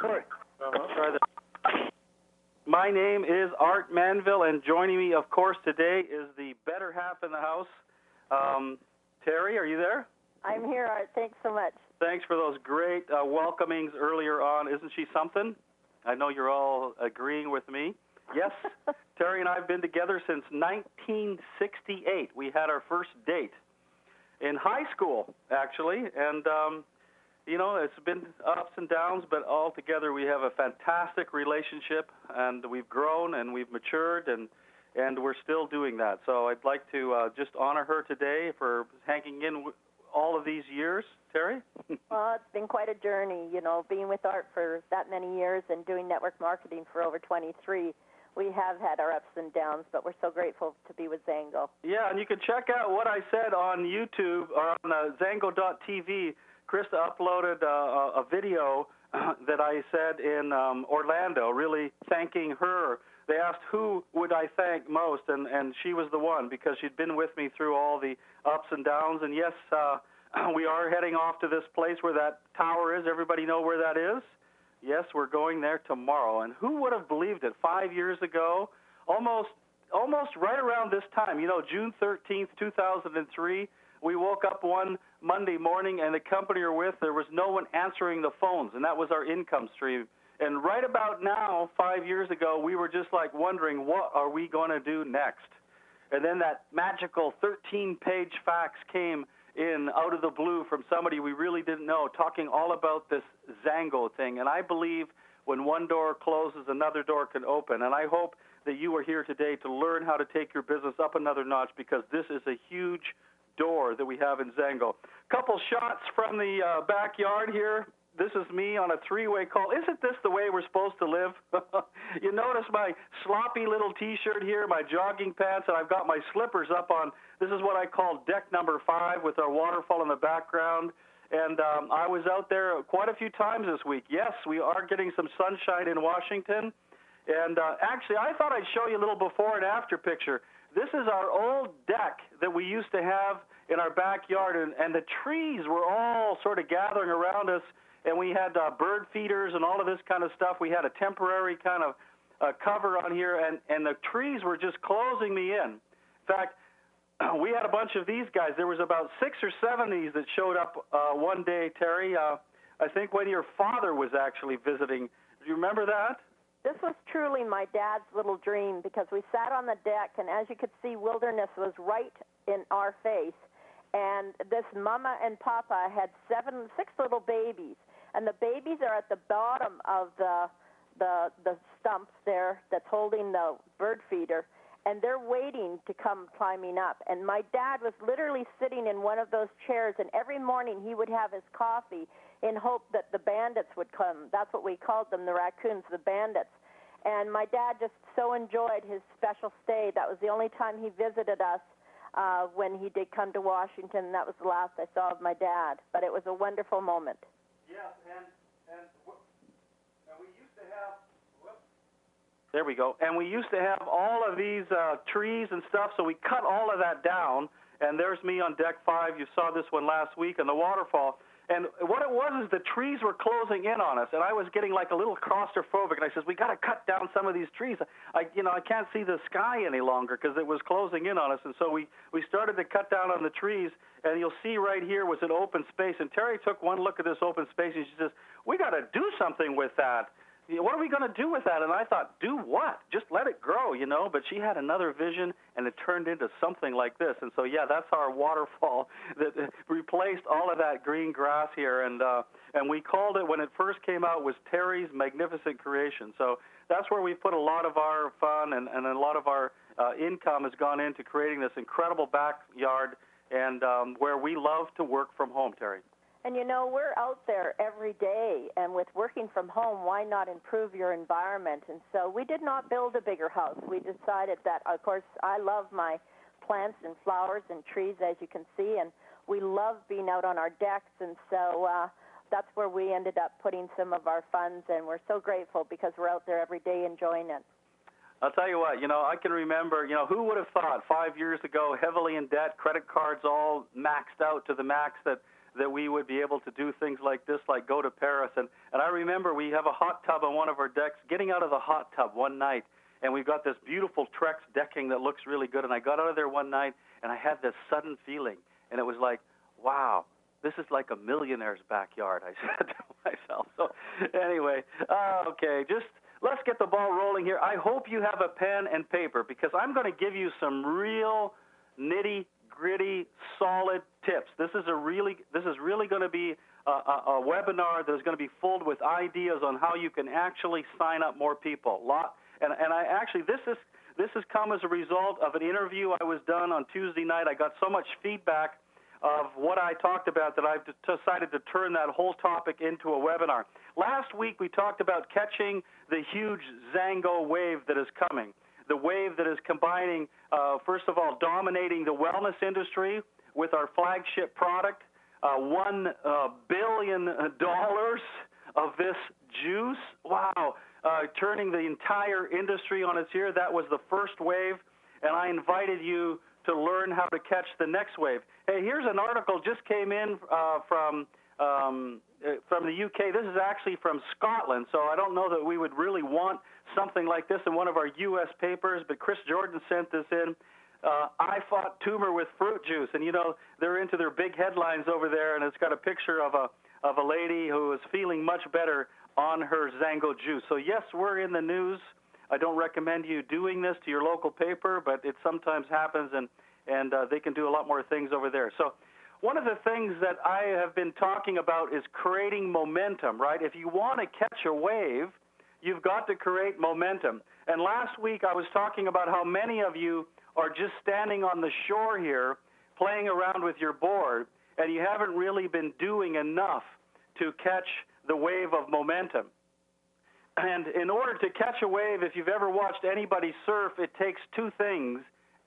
Sorry. Try that. My name is Art Manville, and joining me, of course, today is the better half in the house. Terry, are you there? I'm here, Art. Thanks so much. Thanks for those great welcomings earlier on. Isn't she something? I know you're all agreeing with me. Yes, Terry and I have been together since 1968. We had our first date in high school, actually, and it's been ups and downs, but all together we have a fantastic relationship, and we've grown and we've matured, and we're still doing that. So I'd like to just honor her today for hanging in all of these years. Terry? Well, it's been quite a journey, being with Art for that many years and doing network marketing for over 23. We have had our ups and downs, but we're so grateful to be with Zango. Yeah, and you can check out what I said on YouTube or on Zango.tv. Krista uploaded a video that I said in Orlando, really thanking her. They asked who would I thank most, and she was the one because she'd been with me through all the ups and downs. And yes, we are heading off to this place where that tower is. Everybody know where that is? Yes, we're going there tomorrow. And who would have believed it? 5 years ago, almost right around this time, June 13th, 2003, we woke up one Monday morning, and the company we're with, there was no one answering the phones, and that was our income stream. And right about now, 5 years ago, we were just like wondering, what are we going to do next? And then that magical 13-page fax came in out of the blue from somebody we really didn't know, talking all about this Zango thing. And I believe when one door closes, another door can open. And I hope that you are here today to learn how to take your business up another notch, because this is a huge door that we have in Zango. Couple shots from the backyard here. This is me on a three-way call. Isn't this the way we're supposed to live? You notice my sloppy little T-shirt here, my jogging pants, and I've got my slippers up on, this is what I call deck number 5 with our waterfall in the background. And I was out there quite a few times this week. Yes, we are getting some sunshine in Washington. And actually, I thought I'd show you a little before and after picture. This is our old deck that we used to have in our backyard, and the trees were all sort of gathering around us, and we had bird feeders and all of this kind of stuff. We had a temporary kind of cover on here, and the trees were just closing me in. In fact, we had a bunch of these guys. There was about 6 or 7 of these that showed up one day, Terry. I think when your father was actually visiting. Do you remember that? This was truly my dad's little dream, because we sat on the deck, and as you could see, wilderness was right in our face. And this mama and papa had 6 little babies, and the babies are at the bottom of the stumps there that's holding the bird feeder, and they're waiting to come climbing up. And my dad was literally sitting in one of those chairs, and every morning he would have his coffee in hope that the bandits would come. That's what we called them, the raccoons, the bandits. And my dad just so enjoyed his special stay. That was the only time he visited us when he did come to Washington. That was the last I saw of my dad. But it was a wonderful moment. Yes, and we used to have, there we go. And we used to have all of these trees and stuff, so we cut all of that down. And there's me on deck 5. You saw this one last week on the waterfall. And what it was is the trees were closing in on us, and I was getting like a little claustrophobic. And I says, we got to cut down some of these trees. I can't see the sky any longer because it was closing in on us. And so we started to cut down on the trees, and you'll see right here was an open space. And Terry took one look at this open space, and she says, we got to do something with that. What are we going to do with that? And I thought, do what? Just let it grow, But she had another vision, and it turned into something like this. And so, yeah, that's our waterfall that replaced all of that green grass here. And we called it, when it first came out, was Terry's Magnificent Creation. So that's where we put a lot of our fun and a lot of our income has gone into creating this incredible backyard and where we love to work from home, Terry. And, we're out there every day, and with working from home, why not improve your environment? And so we did not build a bigger house. We decided that, of course, I love my plants and flowers and trees, as you can see, and we love being out on our decks, and so that's where we ended up putting some of our funds, and we're so grateful because we're out there every day enjoying it. I'll tell you what, I can remember, who would have thought 5 years ago, heavily in debt, credit cards all maxed out to the max, that that we would be able to do things like this, like go to Paris. And I remember we have a hot tub on one of our decks, getting out of the hot tub one night, and we've got this beautiful Trex decking that looks really good. And I got out of there one night, and I had this sudden feeling, and it was like, wow, this is like a millionaire's backyard, I said to myself. So anyway, okay, just let's get the ball rolling here. I hope you have a pen and paper, because I'm going to give you some real nitty-gritty, solid tips. This is really going to be a webinar that is going to be filled with ideas on how you can actually sign up more people. And I actually, this has come as a result of an interview I was done on Tuesday night. I got so much feedback of what I talked about that I've decided to turn that whole topic into a webinar. Last week we talked about catching the huge Zango wave that is coming, the wave that is combining, first of all, dominating the wellness industry with our flagship product, $1 billion of this juice. Wow. Turning the entire industry on its ear. That was the first wave, and I invited you to learn how to catch the next wave. Hey, here's an article just came in from the UK. This is actually from Scotland, so I don't know that we would really want something like this in one of our U.S. papers, but Chris Jordan sent this in. I fought tumor with fruit juice, and you know they're into their big headlines over there, and it's got a picture of a lady who is feeling much better on her Zango juice. So yes, we're in the news. I don't recommend you doing this to your local paper, but it sometimes happens, and they can do a lot more things over there. So one of the things that I have been talking about is creating momentum, right? If you want to catch a wave, you've got to create momentum. And last week I was talking about how many of you are just standing on the shore here playing around with your board, and you haven't really been doing enough to catch the wave of momentum. And in order to catch a wave, if you've ever watched anybody surf, it takes two things,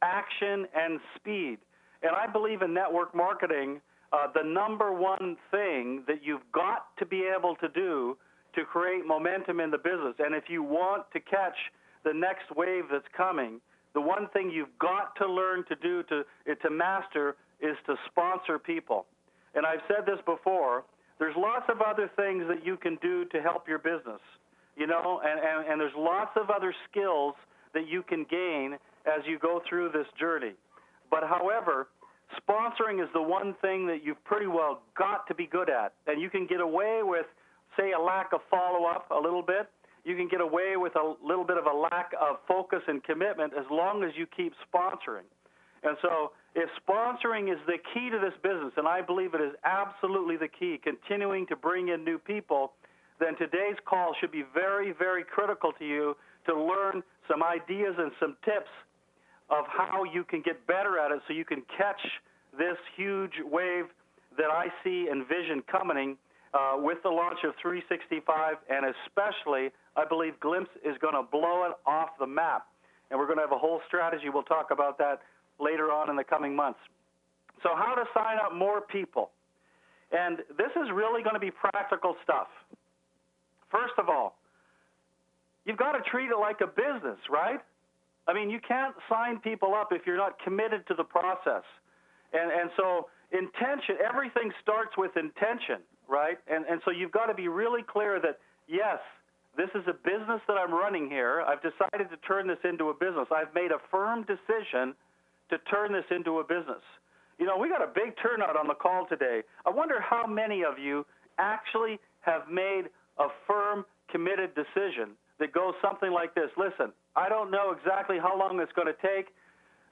action and speed. And I believe in network marketing, the number one thing that you've got to be able to do to create momentum in the business, and if you want to catch the next wave that's coming, the one thing you've got to learn to do to master is to sponsor people. And I've said this before, there's lots of other things that you can do to help your business, you know, and there's lots of other skills that you can gain as you go through this journey. But however, sponsoring is the one thing that you've pretty well got to be good at. And you can get away with, say, a lack of follow-up a little bit. You can get away with a little bit of a lack of focus and commitment as long as you keep sponsoring. And so if sponsoring is the key to this business, and I believe it is absolutely the key, continuing to bring in new people, then today's call should be very, very critical to you to learn some ideas and some tips of how you can get better at it so you can catch this huge wave that I see and vision coming with the launch of 365, and especially I believe Glimpse is going to blow it off the map. And we're going to have a whole strategy. We'll talk about that later on in the coming months. So how to sign up more people. And this is really going to be practical stuff. First of all, you've got to treat it like a business, right? I mean, you can't sign people up if you're not committed to the process. And so intention, everything starts with intention, right? And so you've got to be really clear that, yes, this is a business that I'm running here. I've decided to turn this into a business. I've made a firm decision to turn this into a business. You know, we got a big turnout on the call today. I wonder how many of you actually have made a firm, committed decision that goes something like this. Listen, I don't know exactly how long it's going to take,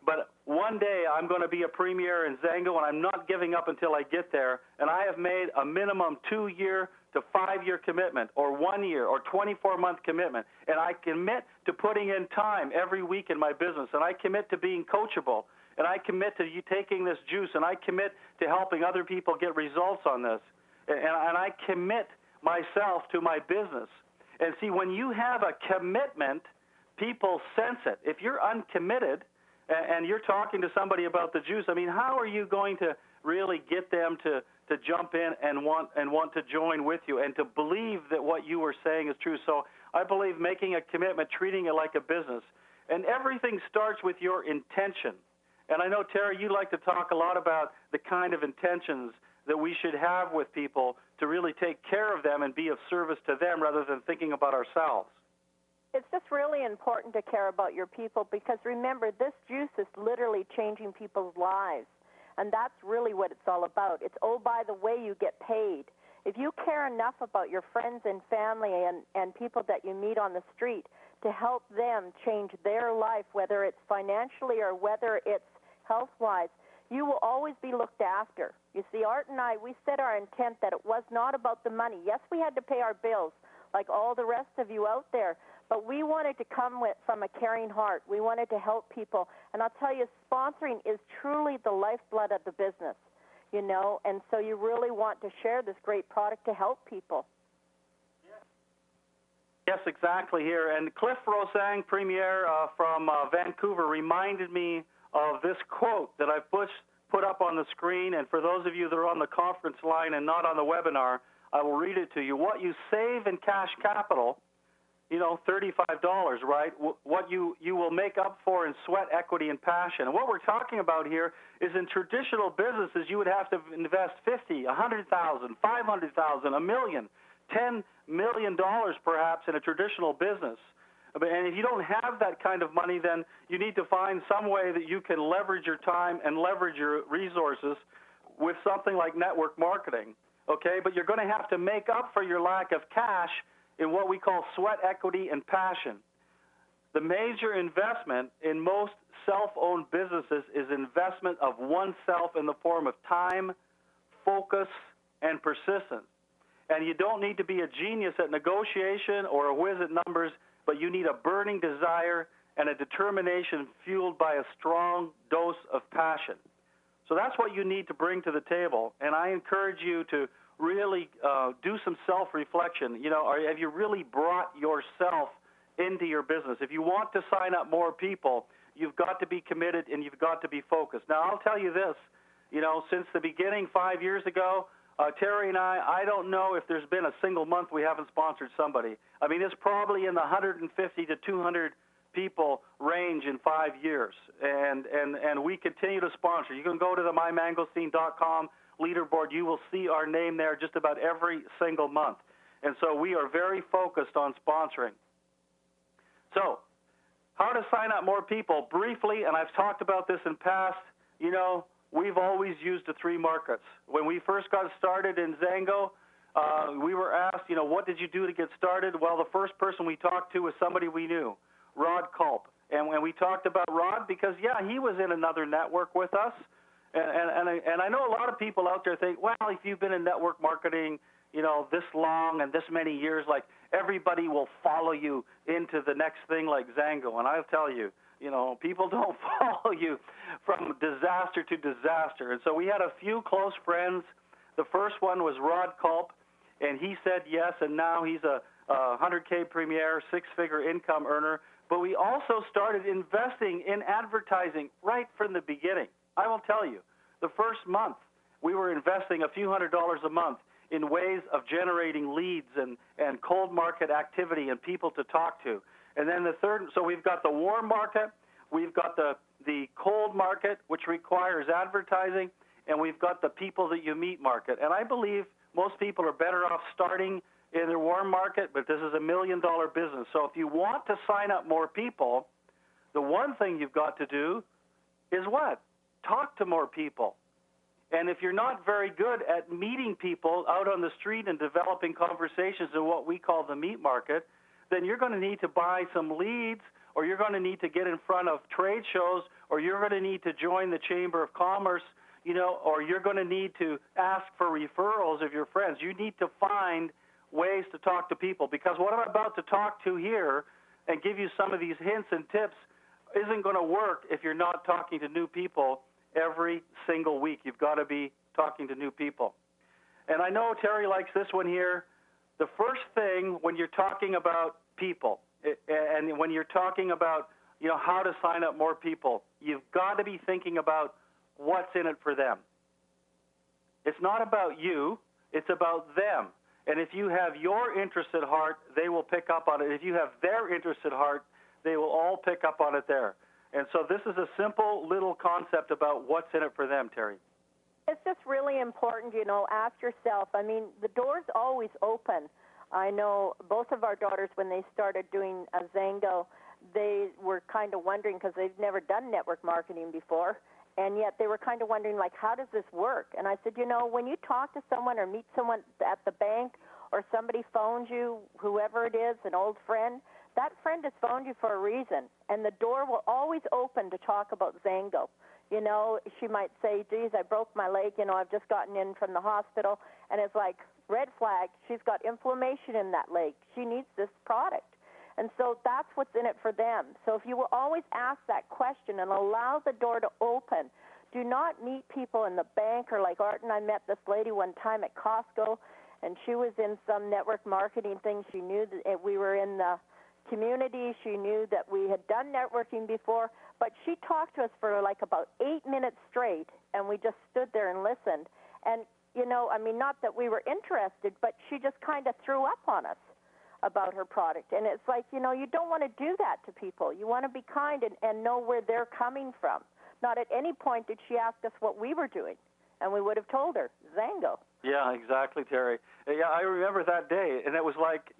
but one day I'm going to be a premier in Zango, and I'm not giving up until I get there. And I have made a minimum 2-year to 5-year commitment, or 1 year, or 24-month commitment. And I commit to putting in time every week in my business, and I commit to being coachable, and I commit to you taking this juice, and I commit to helping other people get results on this. And I commit myself to my business. And see, when you have a commitment, people sense it. If you're uncommitted and you're talking to somebody about the juice, I mean, how are you going to really get them to jump in and want to join with you and to believe that what you were saying is true? So I believe making a commitment, treating it like a business. And everything starts with your intention. And I know, Terry, you like to talk a lot about the kind of intentions that we should have with people to really take care of them and be of service to them rather than thinking about ourselves. It's just really important to care about your people because, remember, this juice is literally changing people's lives. And that's really what it's all about. It's, oh, by the way, you get paid. If you care enough about your friends and family and people that you meet on the street to help them change their life, whether it's financially or whether it's health-wise, you will always be looked after. You see, Art and I, we set our intent that it was not about the money. Yes, we had to pay our bills like all the rest of you out there, but we wanted to come from a caring heart. We wanted to help people. And I'll tell you, sponsoring is truly the lifeblood of the business, you know, and so you really want to share this great product to help people. Yes, exactly here. And Cliff Rosang, Premier from Vancouver, reminded me of this quote that I put up on the screen. And for those of you that are on the conference line and not on the webinar, I will read it to you. What you save in cash capital, you know, $35, right? What you will make up for in sweat, equity, and passion. And what we're talking about here is in traditional businesses, you would have to invest $50,000, $100,000, $500,000, $1 million, $10 million perhaps in a traditional business. And if you don't have that kind of money, then you need to find some way that you can leverage your time and leverage your resources with something like network marketing, okay? But you're going to have to make up for your lack of cash in what we call sweat, equity, and passion. The major investment in most self-owned businesses is investment of oneself in the form of time, focus, and persistence. And you don't need to be a genius at negotiation or a whiz at numbers, but you need a burning desire and a determination fueled by a strong dose of passion. So that's what you need to bring to the table. And I encourage you to really do some self-reflection. You know, have you really brought yourself into your business? If you want to sign up more people, you've got to be committed and you've got to be focused. Now, I'll tell you this, you know, since the beginning 5 years ago, Terry and I don't know if there's been a single month we haven't sponsored somebody. I mean, it's probably in the 150 to 200 people range in 5 years, and we continue to sponsor. You can go to the mymangosteen.com leaderboard. You will see our name there just about every single month. And so we are very focused on sponsoring. So how to sign up more people? Briefly, and I've talked about this in past, you know, we've always used the 3 markets. When we first got started in Zango, we were asked, you know, what did you do to get started? Well, the first person we talked to was somebody we knew, Rod Culp. And when we talked about Rod, because, yeah, he was in another network with us. And I know a lot of people out there think, well, if you've been in network marketing, you know, this long and this many years, like everybody will follow you into the next thing like Zango. And I'll tell you, you know, people don't follow you from disaster to disaster. And so we had a few close friends. The first one was Rod Culp, and he said yes, and now he's a 100K Premier, 6-figure income earner. But we also started investing in advertising right from the beginning. I will tell you, the first month, we were investing a few $100s a month in ways of generating leads and cold market activity and people to talk to. And then the third, so we've got the warm market, we've got the cold market, which requires advertising, and we've got the people that you meet market. And I believe most people are better off starting in their warm market, but this is $1 million business. So if you want to sign up more people, the one thing you've got to do is what? Talk to more people. And if you're not very good at meeting people out on the street and developing conversations in what we call the meat market, then you're going to need to buy some leads, or you're going to need to get in front of trade shows, or you're going to need to join the Chamber of Commerce, you know, or you're going to need to ask for referrals of your friends. You need to find ways to talk to people, because what I'm about to talk to here and give you some of these hints and tips isn't going to work if you're not talking to new people every single week. You've got to be talking to new people. And I know Terry likes this one here. The first thing when you're talking about people and when you're talking about, you know, how to sign up more people, you've got to be thinking about what's in it for them. It's not about you. It's about them. And if you have your interest at heart, they will pick up on it. If you have their interest at heart, they will all pick up on it there. And so this is a simple little concept about what's in it for them, Terry. It's just really important, ask yourself. I mean, the door's always open. I know both of our daughters, when they started doing Zango, they were kind of wondering because they've never done network marketing before, and yet they were kind of wondering, like, how does this work? And I said, when you talk to someone or meet someone at the bank or somebody phones you, whoever it is, an old friend, that friend has phoned you for a reason, and the door will always open to talk about Zango. She might say, geez, I broke my leg, I've just gotten in from the hospital, and it's like, red flag, she's got inflammation in that leg. She needs this product. And so that's what's in it for them. So if you will always ask that question and allow the door to open, do not meet people in the bank, or like Art and I met this lady one time at Costco, and she was in some network marketing thing. She knew that we were in the community. She knew that we had done networking before, but she talked to us for like about 8 minutes straight, and we just stood there and listened. And, not that we were interested, but she just kind of threw up on us about her product. And it's like, you don't want to do that to people. You want to be kind and know where they're coming from. Not at any point did she ask us what we were doing, and we would have told her, Zango. Yeah, exactly, Terry. Yeah, I remember that day, and it was like,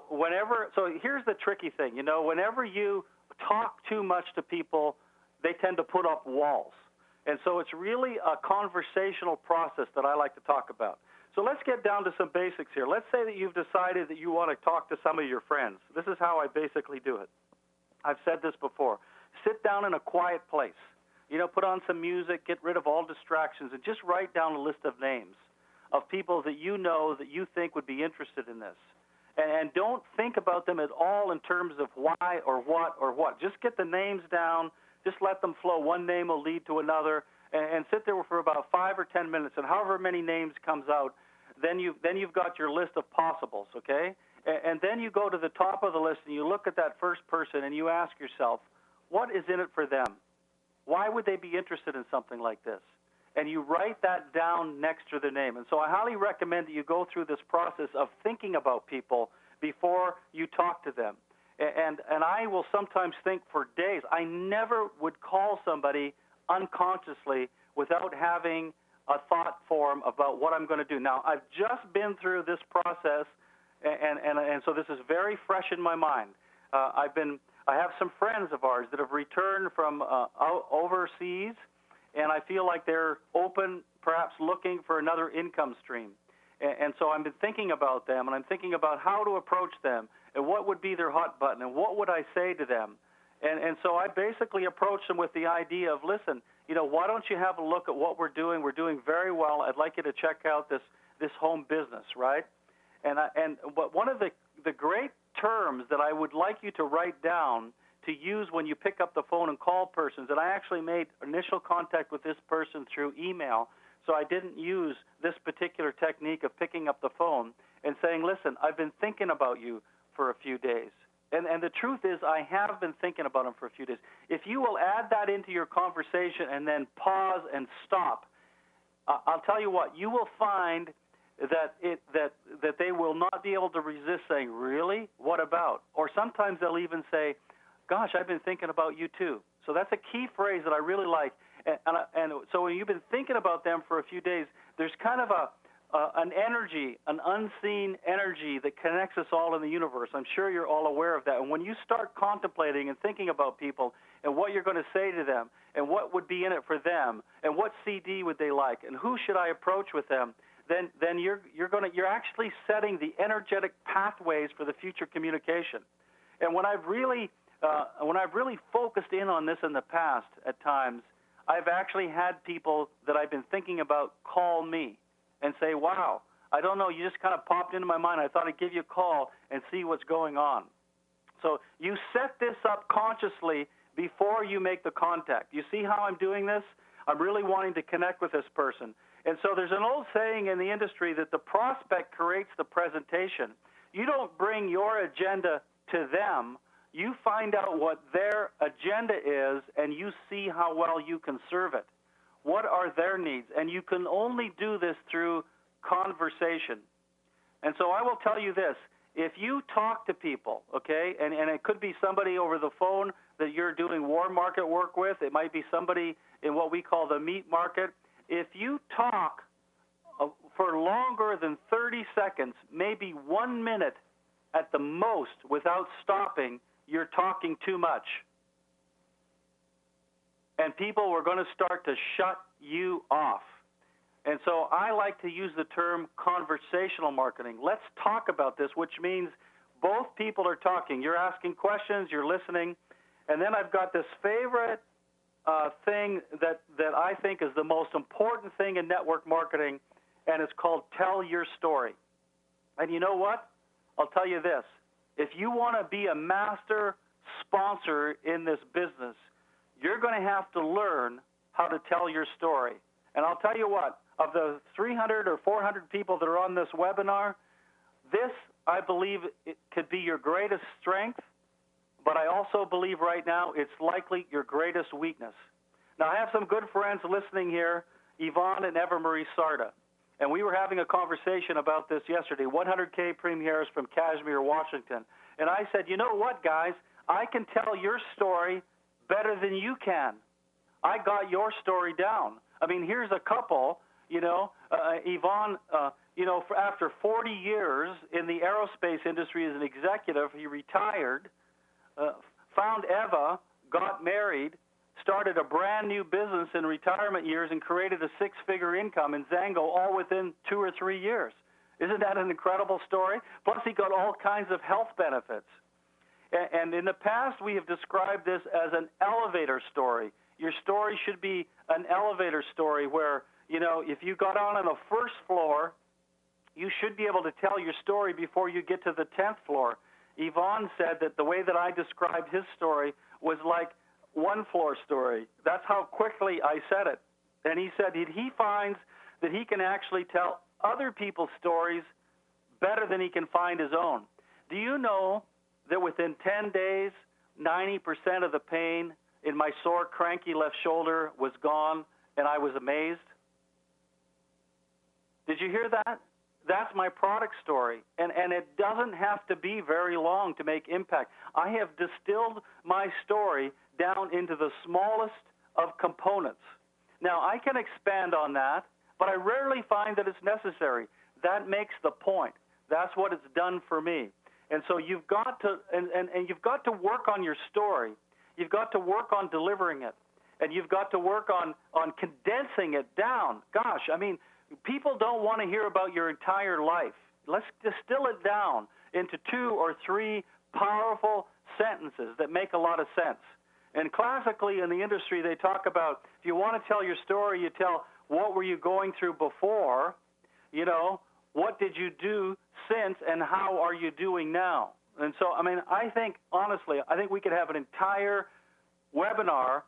whenever, so here's the tricky thing, whenever you talk too much to people, they tend to put up walls. And so it's really a conversational process that I like to talk about. So let's get down to some basics here. Let's say that you've decided that you want to talk to some of your friends. This is how I basically do it. I've said this before. Sit down in a quiet place. Put on some music, get rid of all distractions, and just write down a list of names of people that you know that you think would be interested in this. And don't think about them at all in terms of why or what or what. Just get the names down. Just let them flow. One name will lead to another, and sit there for about 5 or 10 minutes, and however many names comes out, then you've got your list of possibles, okay? And then you go to the top of the list, and you look at that first person, and you ask yourself, what is in it for them? Why would they be interested in something like this? And you write that down next to their name. And so I highly recommend that you go through this process of thinking about people before you talk to them. And I will sometimes think for days. I never would call somebody unconsciously without having a thought form about what I'm going to do. Now, I've just been through this process, and so this is very fresh in my mind. I have some friends of ours that have returned from overseas, and I feel like they're open, perhaps looking for another income stream. And so I've been thinking about them, and I'm thinking about how to approach them, and what would be their hot button, and what would I say to them. And so I basically approach them with the idea of, listen, why don't you have a look at what we're doing? We're doing very well. I'd like you to check out this home business, right? But one of the great terms that I would like you to write down to use when you pick up the phone and call persons, and I actually made initial contact with this person through email, so I didn't use this particular technique of picking up the phone and saying, listen, I've been thinking about you for a few days. And the truth is, I have been thinking about them for a few days. If you will add that into your conversation and then pause and stop, I'll tell you what, you will find that they will not be able to resist saying, really? What about? Or sometimes they'll even say, gosh, I've been thinking about you too. So that's a key phrase that I really like. And so when you've been thinking about them for a few days, there's kind of an energy, an unseen energy that connects us all in the universe. I'm sure you're all aware of that. And when you start contemplating and thinking about people and what you're going to say to them and what would be in it for them and what CD would they like and who should I approach with them, then you're actually setting the energetic pathways for the future communication. And when I've really focused in on this in the past at times, I've actually had people that I've been thinking about call me and say, wow, I don't know, you just kind of popped into my mind. I thought I'd give you a call and see what's going on. So you set this up consciously before you make the contact. You see how I'm doing this? I'm really wanting to connect with this person. And so there's an old saying in the industry that the prospect creates the presentation. You don't bring your agenda to them. You find out what their agenda is, and you see how well you can serve it. What are their needs? And you can only do this through conversation. And so I will tell you this. If you talk to people, okay, and it could be somebody over the phone that you're doing warm market work with. It might be somebody in what we call the meat market. if you talk for longer than 30 seconds, maybe 1 minute at the most without stopping, you're talking too much. And people were going to start to shut you off. And so I like to use the term conversational marketing. Let's talk about this, which means both people are talking. You're asking questions, you're listening. And then I've got this favorite thing that I think is the most important thing in network marketing, and it's called tell your story. And you know what? I'll tell you this. If you want to be a master sponsor in this business, you're going to have to learn how to tell your story. And I'll tell you what, of the 300 or 400 people that are on this webinar, this, I believe, it could be your greatest strength, but I also believe right now it's likely your greatest weakness. Now, I have some good friends listening here, Yvonne and Eva Marie Sarda, and we were having a conversation about this yesterday, 100K premieres from Kashmir, Washington. And I said, you know what, guys, I can tell your story better than you can. I got your story down. I mean, here's a couple, Yvonne, after 40 years in the aerospace industry as an executive, he retired, found Eva, got married, started a brand new business in retirement years, and created a six-figure income in Zango all within 2 or 3 years. Isn't that an incredible story? Plus, he got all kinds of health benefits. And in the past, we have described this as an elevator story. Your story should be an elevator story where, if you got on the first floor, you should be able to tell your story before you get to the 10th floor. Yvonne said that the way that I described his story was like one-floor story. That's how quickly I said it. And he said he finds that he can actually tell other people's stories better than he can find his own. Do you know that within 10 days, 90% of the pain in my sore, cranky left shoulder was gone, and I was amazed? Did you hear that? That's my product story, and it doesn't have to be very long to make impact. I have distilled my story down into the smallest of components. Now, I can expand on that, but I rarely find that it's necessary. That makes the point. That's what it's done for me. And so you've got to and you've got to work on your story. You've got to work on delivering it, and you've got to work on condensing it down. Gosh, I mean, people don't want to hear about your entire life. Let's distill it down into 2 or 3 powerful sentences that make a lot of sense. And classically in the industry, they talk about, if you want to tell your story, you tell what were you going through before, what did you do since, and how are you doing now? And so, I mean, I think, honestly, we could have an entire webinar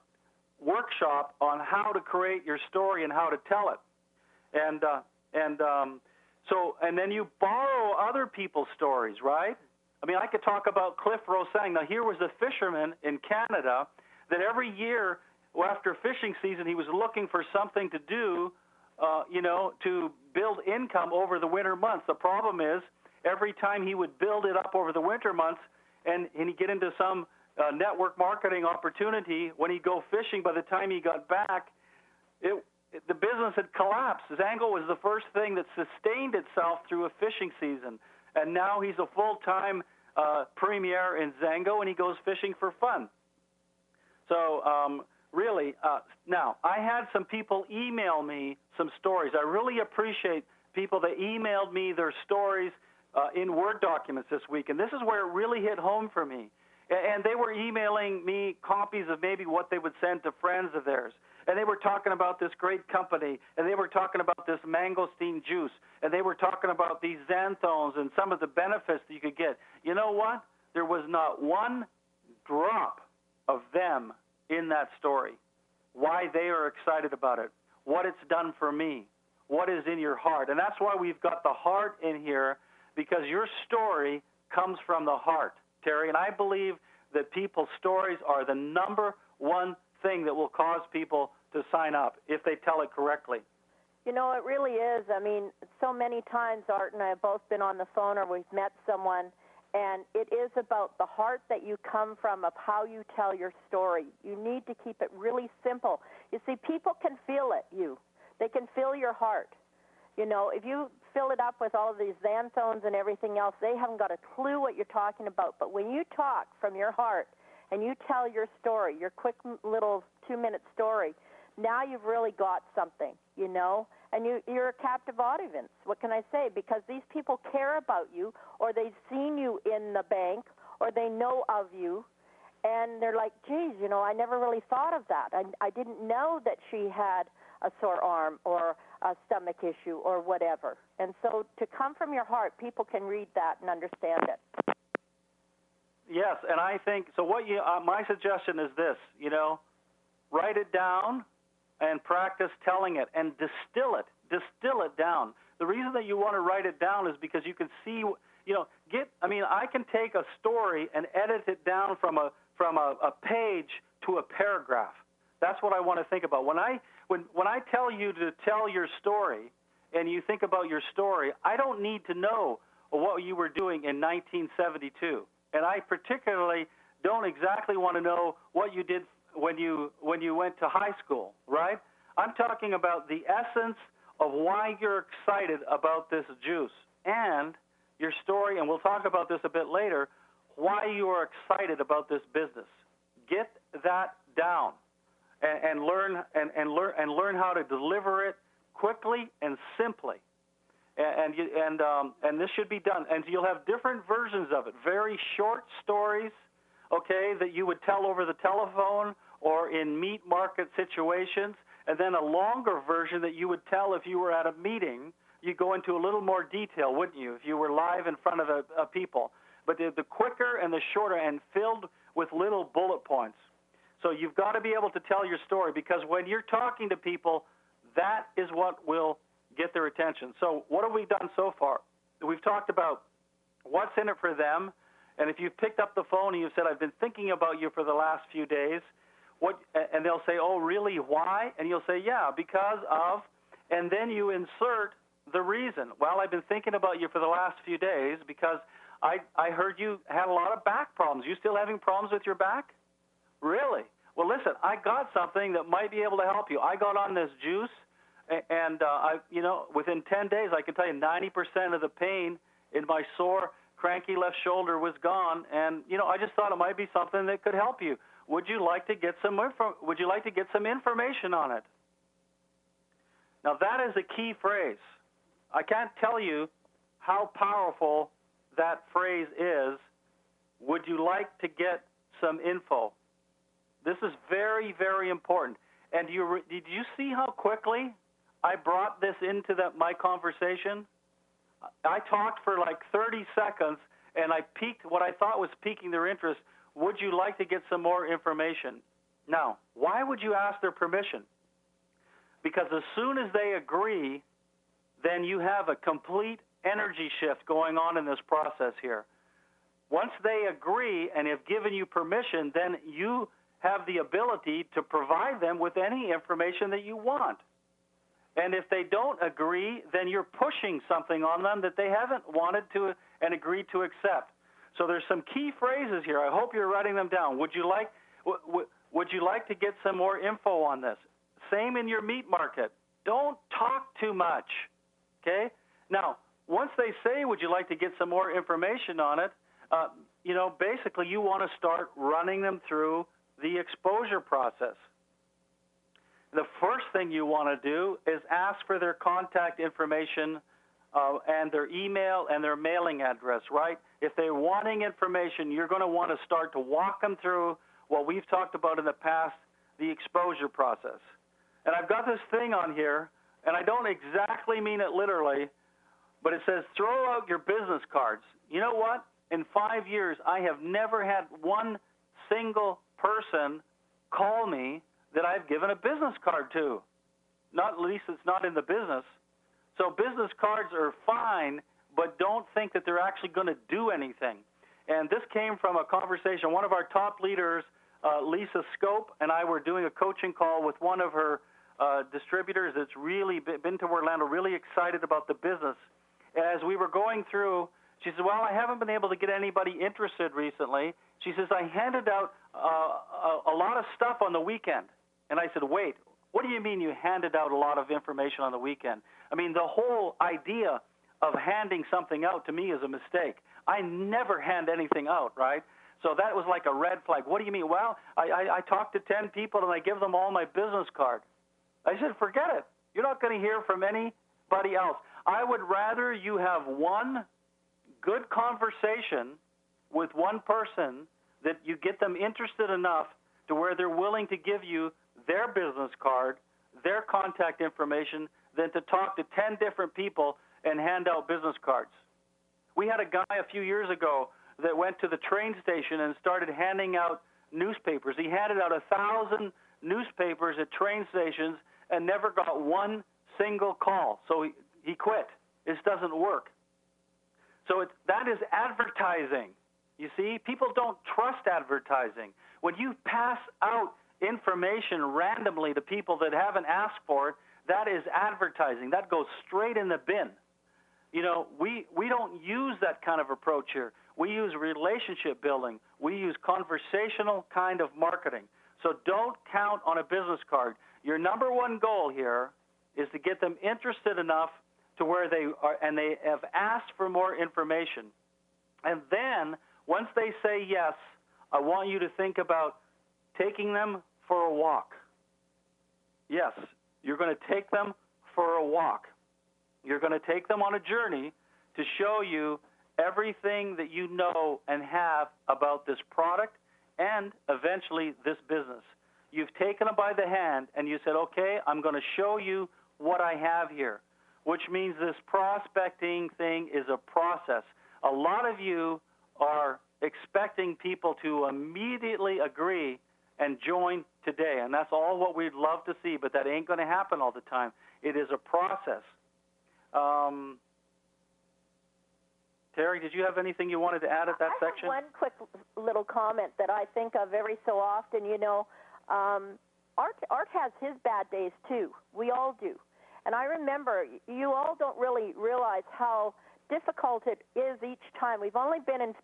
workshop on how to create your story and how to tell it. And then you borrow other people's stories, right? I mean, I could talk about Cliff Rosang. Now, here was a fisherman in Canada that every year after fishing season, he was looking for something to do, to build income over the winter months. The problem is, every time he would build it up over the winter months and he'd get into some network marketing opportunity, when he'd go fishing, by the time he got back, the business had collapsed. Zango was the first thing that sustained itself through a fishing season. And now he's a full-time premier in Zango, and he goes fishing for fun. So really, now, I had some people email me some stories. I really appreciate people that emailed me their stories in Word documents this week. And this is where it really hit home for me. And they were emailing me copies of maybe what they would send to friends of theirs. And they were talking about this great company, and they were talking about this mangosteen juice, and they were talking about these xanthones and some of the benefits that you could get. You know what? There was not one drop of them in that story. Why they are excited about it, what it's done for me, what is in your heart. And that's why we've got the heart in here, because your story comes from the heart, Terry. And I believe that people's stories are the number one thing that will cause people to sign up if they tell it correctly. You know, it really is. I mean, so many times Art and I have both been on the phone or we've met someone, and it is about the heart that you come from of how you tell your story. You need to keep it really simple. You see, people can feel it, They can fill your heart. You know, if you fill it up with all of these xanthones and everything else, they haven't got a clue what you're talking about. But when you talk from your heart and you tell your story, your quick little 2-minute story, now you've really got something, you know, and you're a captive audience. What can I say? Because these people care about you, or they've seen you in the bank, or they know of you, and they're like, geez, you know, I never really thought of that. I didn't know that she had a sore arm or a stomach issue or whatever. And so to come from your heart, people can read that and understand it. Yes, and I think, so what my suggestion is this, you know, write it down and practice telling it and distill it down. The reason that you want to write it down is because you can see, you know, I can take a story and edit it down from a page to a paragraph. That's what I want to think about. When I tell you to tell your story and you think about your story, I don't need to know what you were doing in 1972. And I particularly don't exactly want to know what you did when you went to high school, right? I'm talking about the essence of why you're excited about this juice and your story, and we'll talk about this a bit later, why you are excited about this business. Get that down and learn how to deliver it quickly and simply. And this should be done. And you'll have different versions of it, very short stories, okay, that you would tell over the telephone or in meat market situations, and then a longer version that you would tell if you were at a meeting. You go into a little more detail, wouldn't you, if you were live in front of people? But the quicker and the shorter and filled with little bullet points. So you've got to be able to tell your story, because when you're talking to people, that is what will get their attention. So what have we done so far? We've talked about what's in it for them. And if you've picked up the phone and you've said, I've been thinking about you for the last few days, and they'll say, oh, really, why? And you'll say, yeah, because of, and then you insert the reason. Well, I've been thinking about you for the last few days because I heard you had a lot of back problems. You still having problems with your back? Really? Well, listen, I got something that might be able to help you. I got on this juice, and within 10 days, I can tell you 90% of the pain in my sore, cranky left shoulder was gone. And I just thought it might be something that could help you. Would you like to get some information on it? Now that is a key phrase. I can't tell you how powerful that phrase is. Would you like to get some info? This is very, very important. And did you see how quickly I brought this into my conversation? I talked for like 30 seconds, and I piqued what I thought was piquing their interest. Would you like to get some more information? Now, why would you ask their permission? Because as soon as they agree, then you have a complete energy shift going on in this process here. Once they agree and have given you permission, then you have the ability to provide them with any information that you want. And if they don't agree, then you're pushing something on them that they haven't wanted to and agreed to accept. So there's some key phrases here. I hope you're writing them down. Would you like to get some more info on this? Same in your meat market. Don't talk too much, okay? Now, once they say, would you like to get some more information on it, basically you want to start running them through the exposure process. The first thing you want to do is ask for their contact information and their email and their mailing address, right? If they're wanting information, you're going to want to start to walk them through what we've talked about in the past, the exposure process. And I've got this thing on here, and I don't exactly mean it literally, but it says throw out your business cards. You know what? In 5 years, I have never had one single person call me that I've given a business card to. Not at least it's not in the business. So business cards are fine, but don't think that they're actually going to do anything. And this came from a conversation. One of our top leaders, Lisa Scope, and I were doing a coaching call with one of her distributors that's really been to Orlando, really excited about the business. As we were going through, she said, well, I haven't been able to get anybody interested recently. She says, I handed out a lot of stuff on the weekend. And I said, wait, What do you mean you handed out a lot of information on the weekend? I mean, the whole idea of handing something out to me is a mistake. I never hand anything out, right? So that was like a red flag. What do you mean? Well, I talked to 10 people and I give them all my business card. I said, forget it. You're not going to hear from anybody else. I would rather you have one good conversation with one person that you get them interested enough to where they're willing to give you their business card, their contact information, than to talk to 10 different people and hand out business cards. We had a guy a few years ago that went to the train station and started handing out newspapers. He handed out 1,000 newspapers at train stations and never got one single call. So he quit. This doesn't work. So that is advertising. You see, people don't trust advertising. When you pass out information randomly to people that haven't asked for it, that is advertising. That goes straight in the bin. You know, we don't use that kind of approach here. We use relationship building. We use conversational kind of marketing. So don't count on a business card. Your number one goal here is to get them interested enough to where they are, and they have asked for more information. And then, once they say yes, I want you to think about taking them for a walk. Yes, you're going to take them for a walk. You're going to take them on a journey to show you everything that you know and have about this product and eventually this business. You've taken them by the hand and you said, okay, I'm going to show you what I have here, which means this prospecting thing is a process. A lot of you are expecting people to immediately agree and join today, and that's all what we'd love to see, but that ain't going to happen all the time. It is a process. Terry, did you have anything you wanted to add at that section? I have one quick little comment that I think of every so often. You know, Art has his bad days too. We all do. And I remember, you all don't really realize how difficult it is each time. We've only been in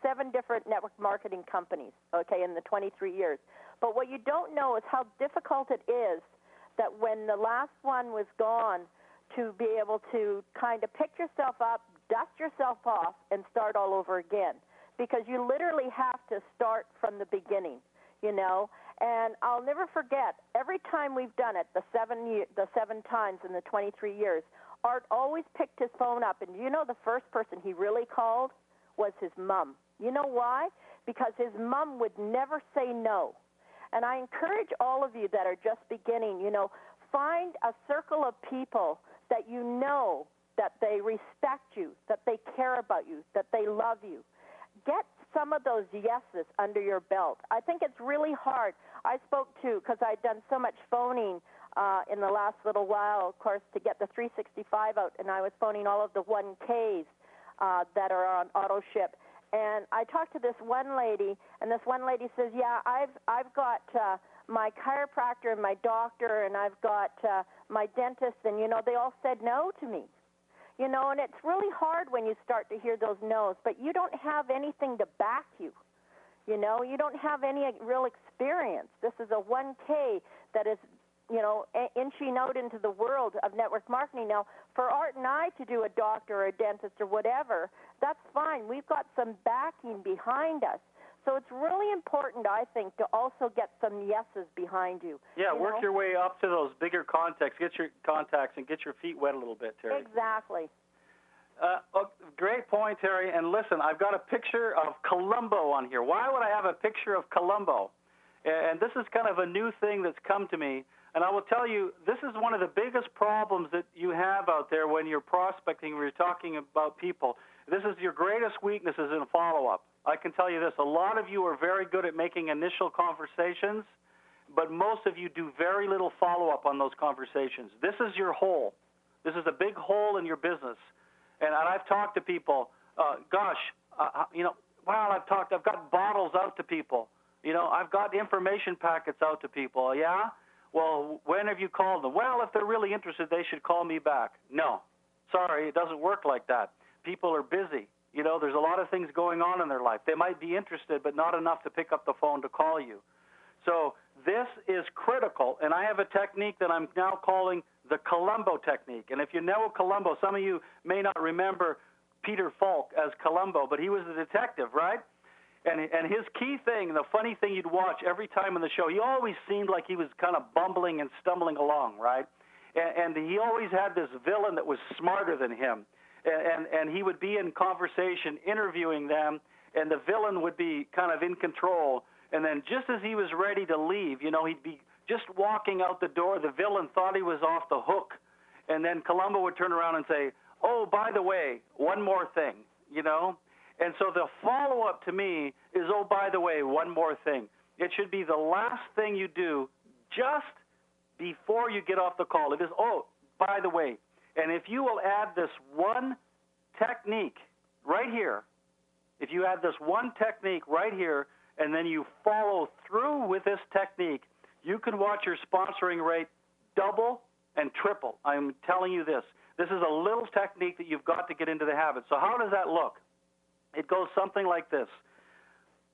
7 different network marketing companies, okay, in the 23 years. But what you don't know is how difficult it is that when the last one was gone, to be able to kind of pick yourself up, dust yourself off, and start all over again. Because you literally have to start from the beginning, you know. And I'll never forget, every time we've done it, the 7 times in the 23 years, Art always picked his phone up. And you know the first person he really called was his mom. You know why? Because his mom would never say no. And I encourage all of you that are just beginning, you know, find a circle of people that you know that they respect you, that they care about you, that they love you. Get some of those yeses under your belt. I think it's really hard. I spoke to, because I'd done so much phoning in the last little while, of course, to get the 365 out, and I was phoning all of the 1Ks that are on auto ship. And I talked to this one lady, and this one lady says, yeah, I've got my chiropractor and my doctor, and I've got my dentist, and, you know, they all said no to me. You know, and it's really hard when you start to hear those no's, but you don't have anything to back you. You know, you don't have any real experience. This is a 1K that is, you know, inching out into the world of network marketing. Now, for Art and I to do a doctor or a dentist or whatever, that's fine. We've got some backing behind us. So it's really important, I think, to also get some yeses behind you. Yeah, work your way up to those bigger contacts. Get your contacts and get your feet wet a little bit, Terry. Exactly. Great point, Terry. And listen, I've got a picture of Columbo on here. Why would I have a picture of Columbo? And this is kind of a new thing that's come to me. And I will tell you, this is one of the biggest problems that you have out there when you're prospecting, when you're talking about people. This is your greatest weakness is in follow-up. I can tell you this, a lot of you are very good at making initial conversations, but most of you do very little follow-up on those conversations. This is your hole. This is a big hole in your business. And I've talked to people, you know, wow, I've got bottles out to people. You know, I've got information packets out to people. Yeah? Well, when have you called them? Well, if they're really interested, they should call me back. No. Sorry, it doesn't work like that. People are busy. You know, there's a lot of things going on in their life. They might be interested, but not enough to pick up the phone to call you. So this is critical, and I have a technique that I'm now calling the Columbo technique. And if you know Columbo, some of you may not remember Peter Falk as Columbo, but he was a detective, right? And his key thing, the funny thing you'd watch every time on the show, he always seemed like he was kind of bumbling and stumbling along, right? And he always had this villain that was smarter than him. And he would be in conversation interviewing them, and the villain would be kind of in control. And then just as he was ready to leave, you know, he'd be just walking out the door. The villain thought he was off the hook. And then Columbo would turn around and say, oh, by the way, one more thing, you know. And so the follow-up to me is, oh, by the way, one more thing. It should be the last thing you do just before you get off the call. It is, oh, by the way. And if you will add this one technique right here, if you add this one technique right here, and then you follow through with this technique, you can watch your sponsoring rate double and triple. I'm telling you this. This is a little technique that you've got to get into the habit. So how does that look? It goes something like this.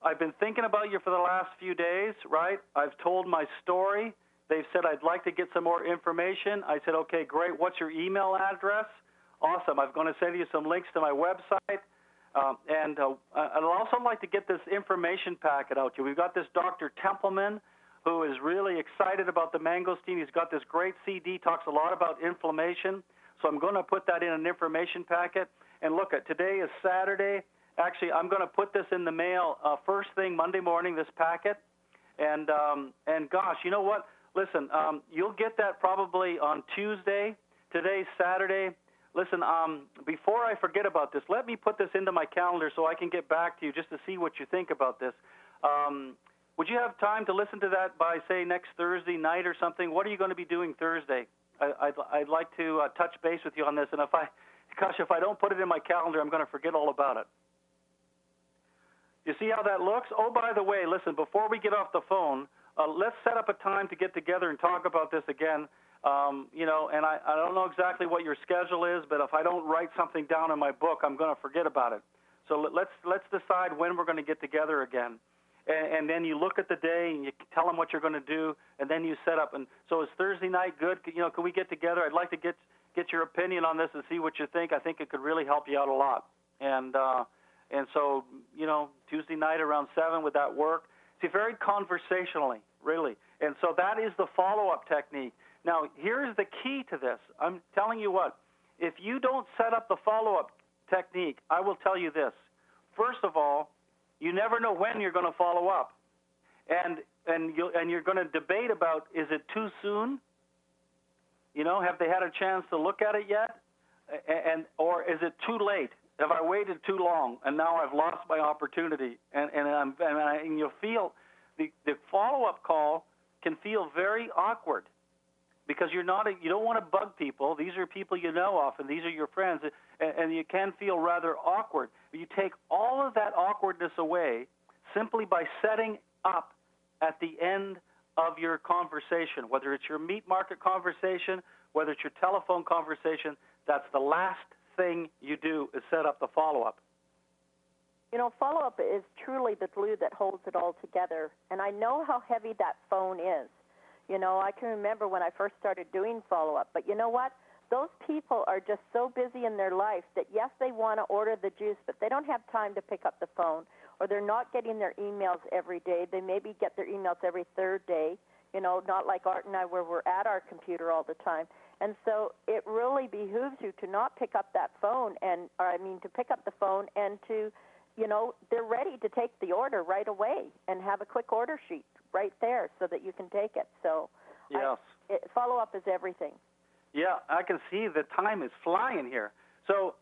I've been thinking about you for the last few days, right? I've told my story. They've said, I'd like to get some more information. I said, okay, great. What's your email address? Awesome. I'm going to send you some links to my website. And I'd also like to get this information packet out to you. We've got this Dr. Templeman who is really excited about the mangosteen. He's got this great CD, talks a lot about inflammation. So I'm going to put that in an information packet. And look, today is Saturday. Actually, I'm going to put this in the mail first thing Monday morning, this packet. And gosh, you know what? Listen, you'll get that probably on Tuesday. Today's Saturday. Listen, before I forget about this, let me put this into my calendar so I can get back to you just to see what you think about this. Would you have time to listen to that by, say, next Thursday night or something? What are you going to be doing Thursday? I'd like to touch base with you on this. And if I don't put it in my calendar, I'm going to forget all about it. You see how that looks? Oh, by the way, listen, before we get off the phone, let's set up a time to get together and talk about this again. You know, and I don't know exactly what your schedule is, but if I don't write something down in my book, I'm going to forget about it. So let's decide when we're going to get together again. And then you look at the day and you tell them what you're going to do, and then you set up. And so is Thursday night good? You know, can we get together? I'd like to get your opinion on this and see what you think. I think it could really help you out a lot. And so, you know, Tuesday night around 7, would that work? See, very conversationally, really. And so that is the follow-up technique. Now, here's the key to this. I'm telling you what, if you don't set up the follow-up technique, I will tell you this. First of all, you never know when you're going to follow up. And you're going to debate about, is it too soon? You know, have they had a chance to look at it yet? Or is it too late? Have I waited too long and now I've lost my opportunity? And you'll feel the follow-up call can feel very awkward because you don't want to bug people. These are people you know often. These are your friends, and you can feel rather awkward. But you take all of that awkwardness away simply by setting up at the end of your conversation, whether it's your meat market conversation, whether it's your telephone conversation. That's the last thing you do is set up the follow-up. You know, follow-up is truly the glue that holds it all together, and I know how heavy that phone is. You know, I can remember when I first started doing follow-up, but you know what? Those people are just so busy in their life that, yes, they want to order the juice, but they don't have time to pick up the phone, or they're not getting their emails every day. They maybe get their emails every third day, you know, not like Art and I where we're at our computer all the time. And so it really behooves you to not pick up that phone to pick up the phone and to, you know, they're ready to take the order right away and have a quick order sheet right there so that you can take it. So yes. Follow-up is everything. Yeah, I can see the time is flying here. So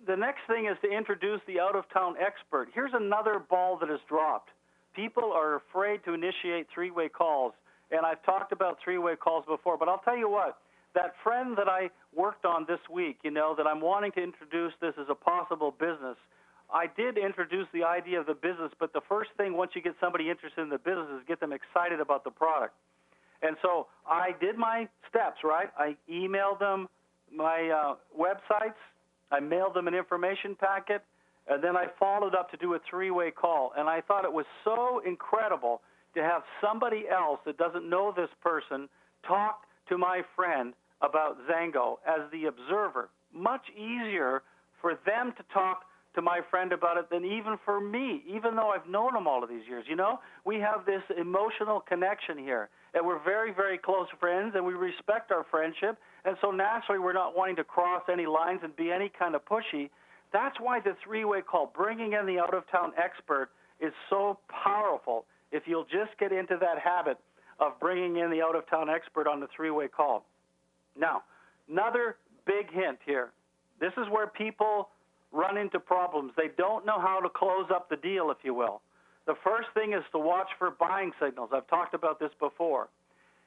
the next thing is to introduce the out-of-town expert. Here's another ball that is dropped. People are afraid to initiate three-way calls, and I've talked about three-way calls before, but I'll tell you what, that friend that I worked on this week, you know, that I'm wanting to introduce this as a possible business, I did introduce the idea of the business, but the first thing once you get somebody interested in the business is get them excited about the product. And so I did my steps, right? I emailed them my websites, I mailed them an information packet, and then I followed up to do a three-way call. And I thought it was so incredible to have somebody else that doesn't know this person talk to my friend about Zango as the observer. Much easier for them to talk to my friend about it than even for me, even though I've known him all of these years. You know, we have this emotional connection here, and we're very, very close friends, and we respect our friendship, and so naturally we're not wanting to cross any lines and be any kind of pushy. That's why the three-way call, bringing in the out-of-town expert, is so powerful if you'll just get into that habit of bringing in the out-of-town expert on the three-way call. Now, another big hint here. This is where people run into problems. They don't know how to close up the deal, if you will. The first thing is to watch for buying signals. I've talked about this before.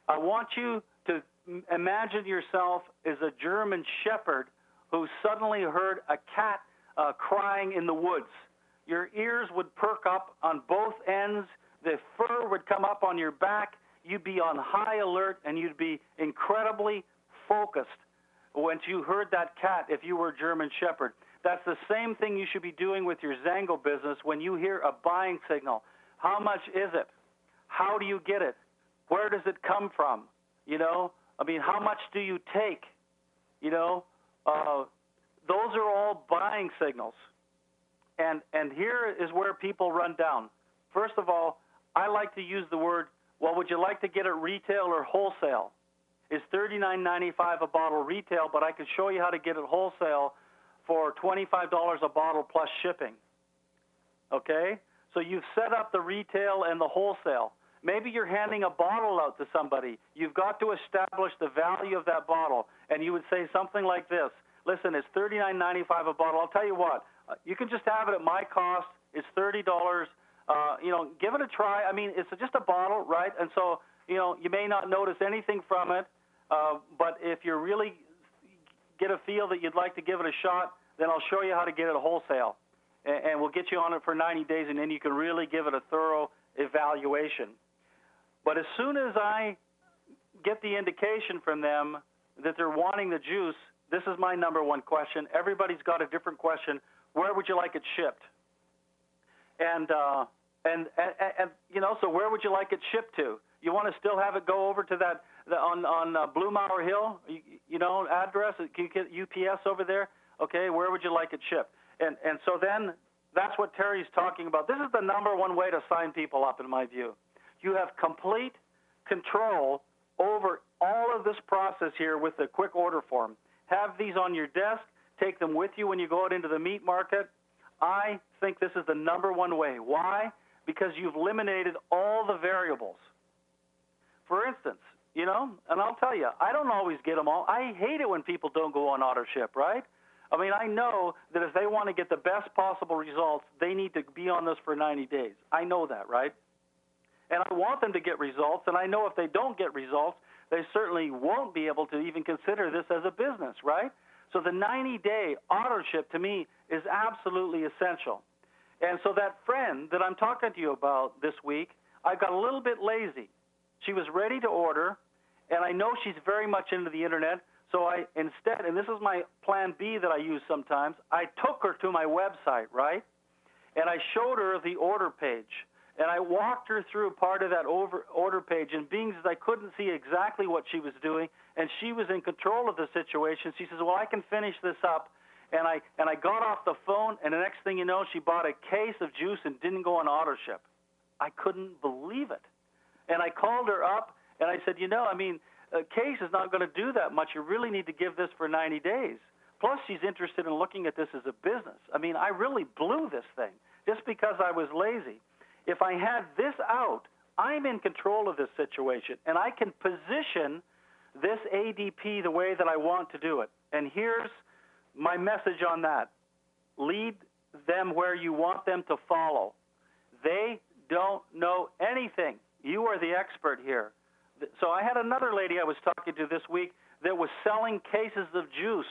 I want you to imagine yourself as a German shepherd who suddenly heard a cat crying in the woods. Your ears would perk up on both ends. The fur would come up on your back. You'd be on high alert, and you'd be incredibly focused once you heard that cat if you were a German shepherd. That's the same thing you should be doing with your Zango business when you hear a buying signal. How much is it? How do you get it? Where does it come from? You know, I mean, how much do you take? You know, those are all buying signals. And here is where people run down. First of all, I like to use the word, well, would you like to get it retail or wholesale? It's $39.95 a bottle retail, but I can show you how to get it wholesale for $25 a bottle plus shipping. Okay? So you've set up the retail and the wholesale. Maybe you're handing a bottle out to somebody. You've got to establish the value of that bottle. And you would say something like this. Listen, it's $39.95 a bottle. I'll tell you what. You can just have it at my cost. It's $30. Give it a try. I mean, it's just a bottle, right? And so, you may not notice anything from it. But if you really get a feel that you'd like to give it a shot, then I'll show you how to get it wholesale. And we'll get you on it for 90 days, and then you can really give it a thorough evaluation. But as soon as I get the indication from them that they're wanting the juice, this is my number one question. Everybody's got a different question. Where would you like it shipped? And so where would you like it shipped to? You want to still have it go over to that on Blue Mower Hill, address? Can you get UPS over there? Okay, where would you like it shipped? And so then that's what Terry's talking about. This is the number one way to sign people up, in my view. You have complete control over all of this process here with the quick order form. Have these on your desk. Take them with you when you go out into the meat market. I think this is the number one way. Why? Because you've eliminated all the variables. For instance, and I'll tell you, I don't always get them all. I hate it when people don't go on auto ship, right? I mean, I know that if they want to get the best possible results, they need to be on this for 90 days. I know that, right? And I want them to get results, and I know if they don't get results, they certainly won't be able to even consider this as a business, right? So the 90-day auto ship, to me, is absolutely essential. And so that friend that I'm talking to you about this week, I got a little bit lazy. She was ready to order, and I know she's very much into the Internet, so I instead, and this is my plan B that I use sometimes, I took her to my website, right? And I showed her the order page. And I walked her through part of that order page, and being as I couldn't see exactly what she was doing, and she was in control of the situation, she says, well, I can finish this up. And I got off the phone, and the next thing you know, she bought a case of juice and didn't go on auto ship. I couldn't believe it. And I called her up, and I said, a case is not going to do that much. You really need to give this for 90 days. Plus, she's interested in looking at this as a business. I mean, I really blew this thing just because I was lazy. If I had this out, I'm in control of this situation, and I can position this ADP the way that I want to do it. And here's my message on that. Lead them where you want them to follow. They don't know anything. You are the expert here. So I had another lady I was talking to this week that was selling cases of juice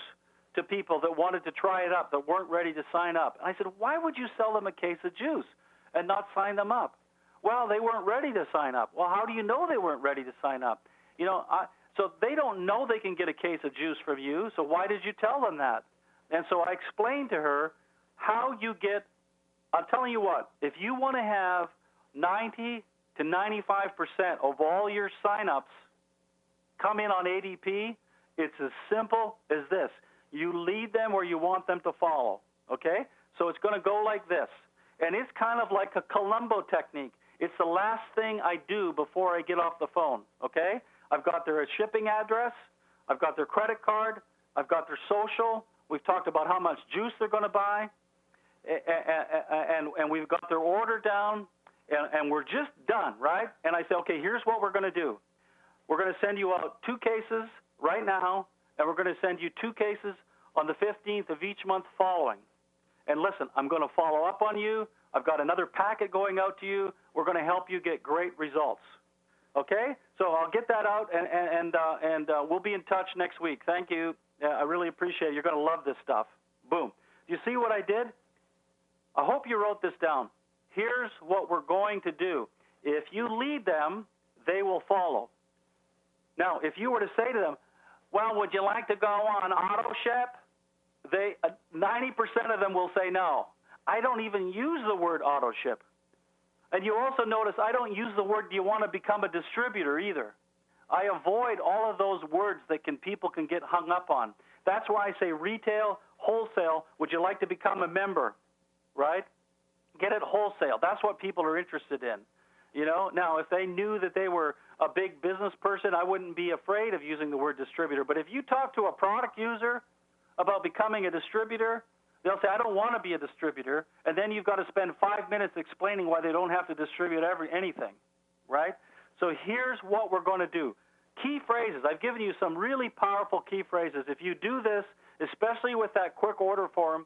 to people that wanted to try it up, that weren't ready to sign up. And I said, why would you sell them a case of juice and not sign them up? Well, they weren't ready to sign up. Well, how do you know they weren't ready to sign up? So they don't know they can get a case of juice from you, so why did you tell them that? And so I explained to her how you get, I'm telling you what, if you want to have 90 to 95% of all your signups come in on ADP, it's as simple as this. You lead them where you want them to follow, okay? So it's going to go like this. And it's kind of like a Columbo technique. It's the last thing I do before I get off the phone, okay? I've got their shipping address. I've got their credit card. I've got their social. We've talked about how much juice they're going to buy. And we've got their order down. And we're just done, right? And I say, okay, here's what we're going to do. We're going to send you out 2 cases right now, and we're going to send you 2 cases on the 15th of each month following. And listen, I'm going to follow up on you. I've got another packet going out to you. We're going to help you get great results. Okay? So I'll get that out, and we'll be in touch next week. Thank you. I really appreciate it. You're going to love this stuff. Boom. Do you see what I did? I hope you wrote this down. Here's what we're going to do. If you lead them, they will follow. Now, if you were to say to them, well, would you like to go on AutoShip? 90% of them will say no. I don't even use the word AutoShip. And you also notice I don't use the word, do you want to become a distributor either. I avoid all of those words that people can get hung up on. That's why I say retail, wholesale, would you like to become a member, right? Get it wholesale. That's what people are interested in. You know, now if they knew that they were a big business person, I wouldn't be afraid of using the word distributor. But if you talk to a product user about becoming a distributor, they'll say, I don't want to be a distributor. And then you've got to spend 5 minutes explaining why they don't have to distribute anything, right? So here's what we're going to do. Key phrases. I've given you some really powerful key phrases. If you do this, especially with that quick order form,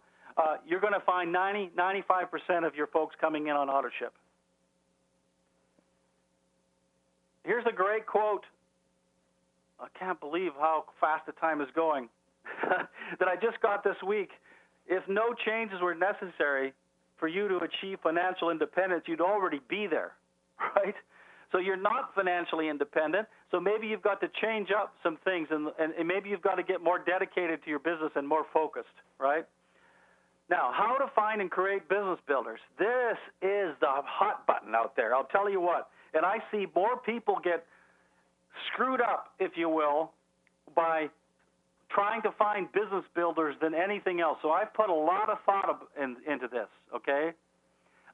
you're going to find 95% of your folks coming in on AutoShip. Here's a great quote. I can't believe how fast the time is going that I just got this week. If no changes were necessary for you to achieve financial independence, you'd already be there, right? So you're not financially independent, so maybe you've got to change up some things, and maybe you've got to get more dedicated to your business and more focused, right? Now, how to find and create business builders. This is the hot button out there. I'll tell you what. And I see more people get screwed up, if you will, by trying to find business builders than anything else. So I've put a lot of thought into this, okay?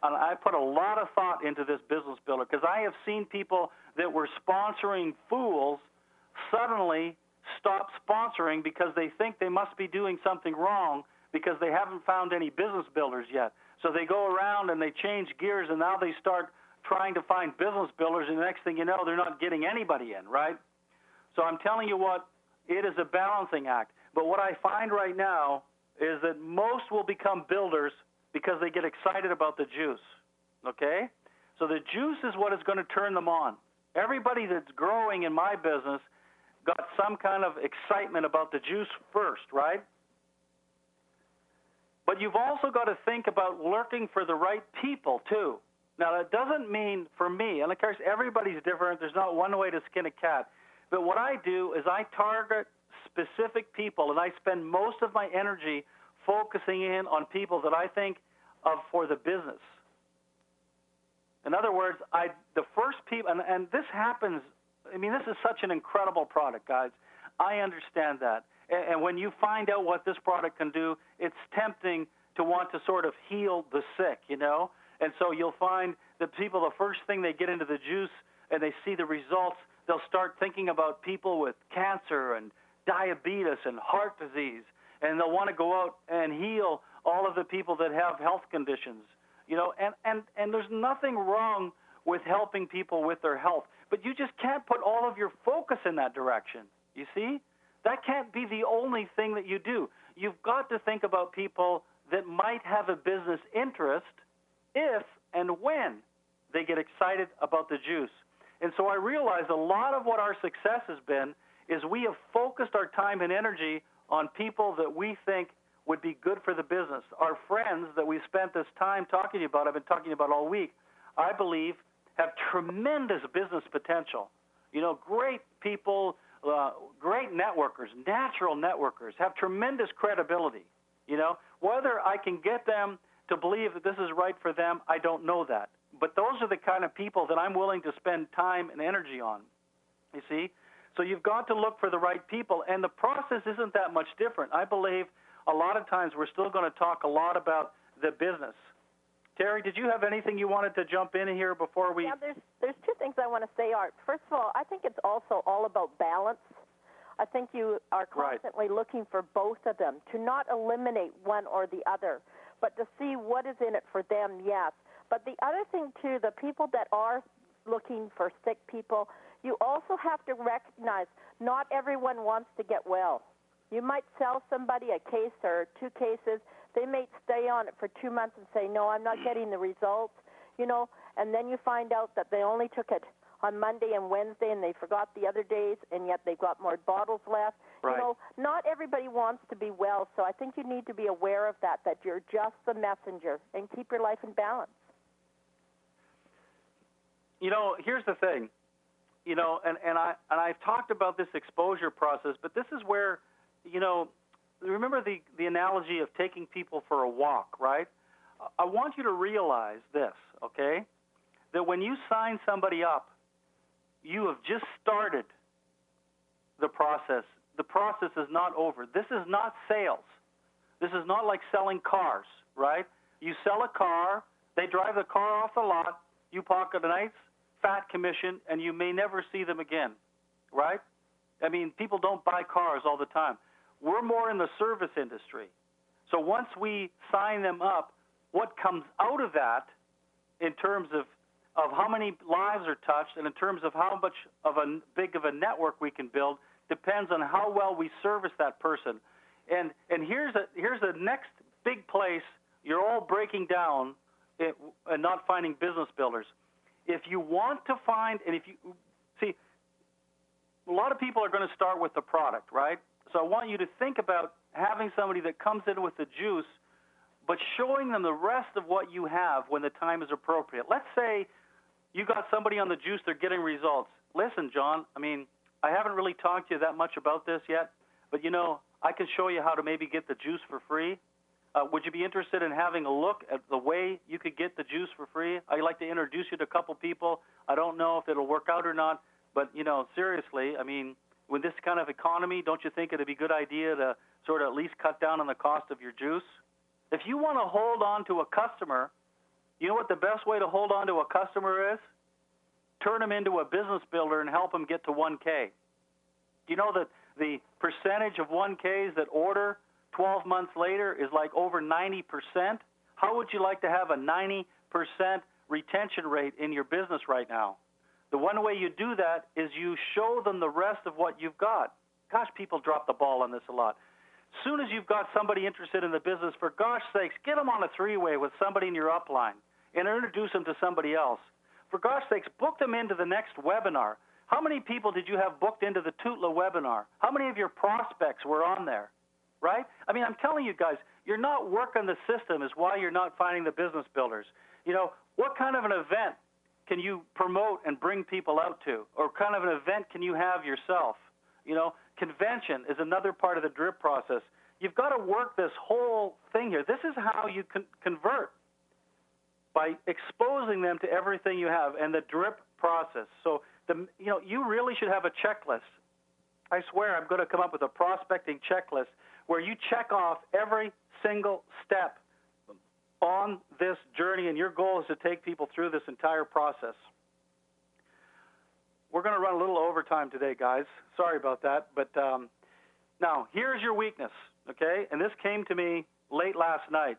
And I put a lot of thought into this business builder because I have seen people that were sponsoring fools suddenly stop sponsoring because they think they must be doing something wrong because they haven't found any business builders yet. So they go around and they change gears, and now they start trying to find business builders, and the next thing you know, they're not getting anybody in, right? So I'm telling you what, it is a balancing act. But what I find right now is that most will become builders because they get excited about the juice, okay? So the juice is what is going to turn them on. Everybody that's growing in my business got some kind of excitement about the juice first, right? But you've also got to think about looking for the right people, too. Now, that doesn't mean for me, and of course everybody's different, there's not one way to skin a cat, but what I do is I target specific people, and I spend most of my energy focusing in on people that I think of for the business. In other words, the first people, and this happens, I mean, this is such an incredible product, guys. I understand that. And when you find out what this product can do, it's tempting to want to sort of heal the sick, you know? And so you'll find that people, the first thing they get into the juice and they see the results, they'll start thinking about people with cancer and diabetes and heart disease, and they'll want to go out and heal all of the people that have health conditions, you know, and there's nothing wrong with helping people with their health, but you just can't put all of your focus in that direction, you see? That can't be the only thing that you do. You've got to think about people that might have a business interest if and when they get excited about the juice. And so I realize a lot of what our success has been is we have focused our time and energy on people that we think would be good for the business. Our friends that we've spent this time talking about, I've been talking about all week, I believe have tremendous business potential. You know, great people, great networkers, natural networkers, have tremendous credibility. You know, whether I can get them to believe that this is right for them, I don't know that. but those are the kind of people that I'm willing to spend time and energy on, you see? So you've got to look for the right people, and the process isn't that much different. I believe a lot of times we're still going to talk a lot about the business. Terry, did you have anything you wanted to jump in here before we... Yeah, there's two things I want to say, Art. First of all, I think it's also all about balance. I think you are constantly looking for both of them, to not eliminate one or the other, but to see what is in it for them, yes. But the other thing, too, the people that are looking for sick people, you also have to recognize not everyone wants to get well. You might sell somebody a case or 2 cases. They may stay on it for 2 months and say, no, I'm not getting the results, and then you find out that they only took it on Monday and Wednesday and they forgot the other days, and yet they've got more bottles left. Right. Not everybody wants to be well, so I think you need to be aware of that you're just the messenger, and keep your life in balance. Here's the thing, and I've talked about this exposure process, but this is where, remember the analogy of taking people for a walk, right? I want you to realize this, okay, that when you sign somebody up, you have just started the process. The process is not over. This is not sales. This is not like selling cars, right? You sell a car, they drive the car off the lot, you pocket a nice fat commission, and you may never see them again, right? I mean, people don't buy cars all the time. We're more in the service industry. So once we sign them up, what comes out of that in terms of how many lives are touched and in terms of how much of a big of a network we can build depends on how well we service that person. And here's the next big place you're all breaking down and not finding business builders. If you want to find, and if you see, a lot of people are going to start with the product, right? So I want you to think about having somebody that comes in with the juice, but showing them the rest of what you have when the time is appropriate. Let's say you got somebody on the juice, they're getting results. Listen, John, I mean, I haven't really talked to you that much about this yet, but I can show you how to maybe get the juice for free. Would you be interested in having a look at the way you could get the juice for free? I'd like to introduce you to a couple people. I don't know if it'll work out or not, but, seriously, I mean, with this kind of economy, don't you think it'd be a good idea to sort of at least cut down on the cost of your juice? If you want to hold on to a customer, you know what the best way to hold on to a customer is? Turn them into a business builder and help them get to 1K. Do you know that the percentage of 1Ks that order 12 months later is like over 90%? How would you like to have a 90% retention rate in your business right now? The one way you do that is you show them the rest of what you've got. Gosh, people drop the ball on this a lot. As soon as you've got somebody interested in the business, for gosh sakes, get them on a 3-way with somebody in your upline and introduce them to somebody else. For gosh sakes, book them into the next webinar. How many people did you have booked into the Tutla webinar? How many of your prospects were on there, right? I mean, I'm telling you guys, you're not working the system is why you're not finding the business builders. What kind of an event can you promote and bring people out to? Or kind of an event can you have yourself? Convention is another part of the drip process. You've got to work this whole thing here. This is how you convert, by exposing them to everything you have and the drip process. So, you really should have a checklist. I swear I'm going to come up with a prospecting checklist where you check off every single step on this journey, and your goal is to take people through this entire process. We're going to run a little overtime today, guys. Sorry about that. But now, here's your weakness, okay? And this came to me late last night.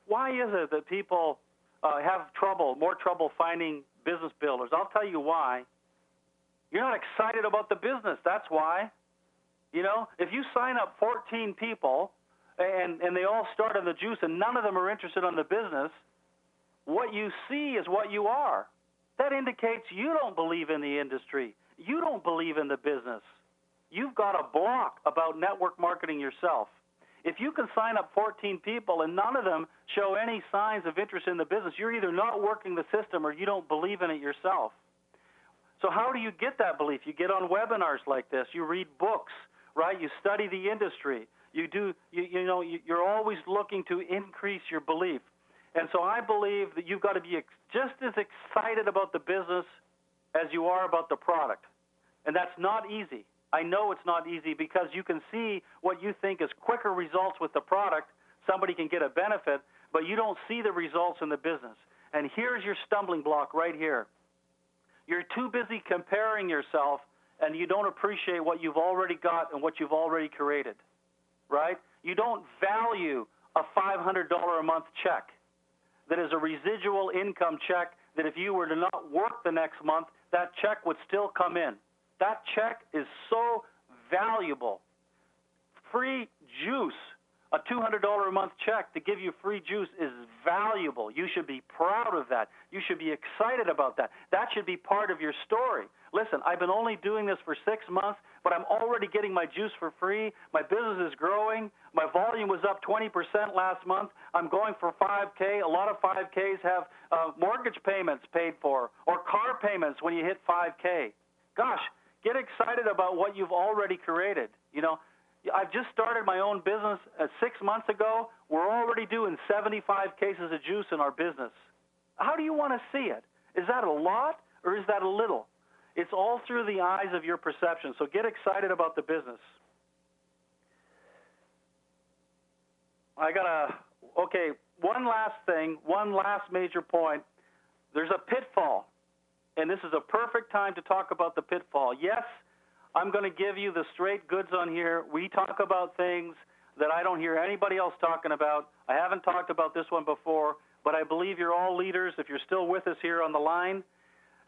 Why is it that people have more trouble finding business builders? I'll tell you why. You're not excited about the business. That's why. If you sign up 14 people and they all start on the juice and none of them are interested in the business, what you see is what you are. That indicates you don't believe in the industry. You don't believe in the business. You've got a block about network marketing yourself. If you can sign up 14 people and none of them show any signs of interest in the business, you're either not working the system or you don't believe in it yourself. So how do you get that belief? You get on webinars like this. You read books, right? You study the industry. You're always looking to increase your belief. And so I believe that you've got to be just as excited about the business as you are about the product. And that's not easy. I know it's not easy because you can see what you think is quicker results with the product. Somebody can get a benefit, but you don't see the results in the business. And here's your stumbling block right here. You're too busy comparing yourself, and you don't appreciate what you've already got and what you've already created, right? You don't value a $500 a month check that is a residual income check that if you were to not work the next month, that check would still come in. That check is so valuable. Free juice, a $200 a month check to give you free juice is valuable. You should be proud of that. You should be excited about that. That should be part of your story. Listen, I've been only doing this for 6 months, but I'm already getting my juice for free. My business is growing. My volume was up 20% last month. I'm going for 5K. A lot of 5Ks have mortgage payments paid for or car payments when you hit 5K. Gosh, get excited about what you've already created. You know, I've just started my own business 6 months ago. We're already doing 75 cases of juice in our business. How do you want to see it? Is that a lot or is that a little? It's all through the eyes of your perception. So get excited about the business. Okay, one last thing, one last major point. There's a pitfall, and this is a perfect time to talk about the pitfall. Yes, I'm going to give you the straight goods on here. We talk about things that I don't hear anybody else talking about. I haven't talked about this one before, but I believe you're all leaders. If you're still with us here on the line,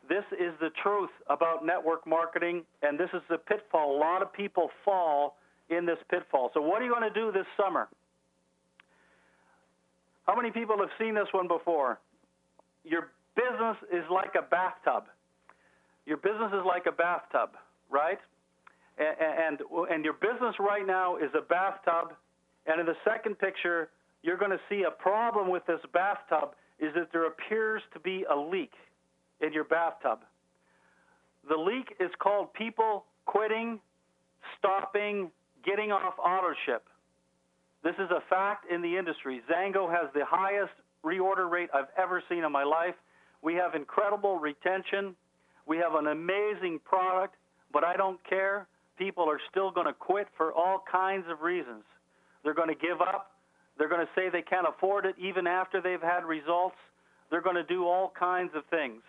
this is the truth about network marketing, and this is the pitfall. A lot of people fall in this pitfall. So what are you going to do this summer? How many people have seen this one before? Your business is like a bathtub. Your business is like a bathtub, right? And your business right now is a bathtub. And in the second picture, you're going to see a problem with this bathtub is that there appears to be a leak in your bathtub. The leak is called people quitting, stopping, getting off auto ship. This is a fact in the industry. Zango has the highest reorder rate I've ever seen in my life. We have incredible retention. We have an amazing product, but I don't care. People are still going to quit for all kinds of reasons. They're going to give up. They're going to say they can't afford it even after they've had results. They're going to do all kinds of things.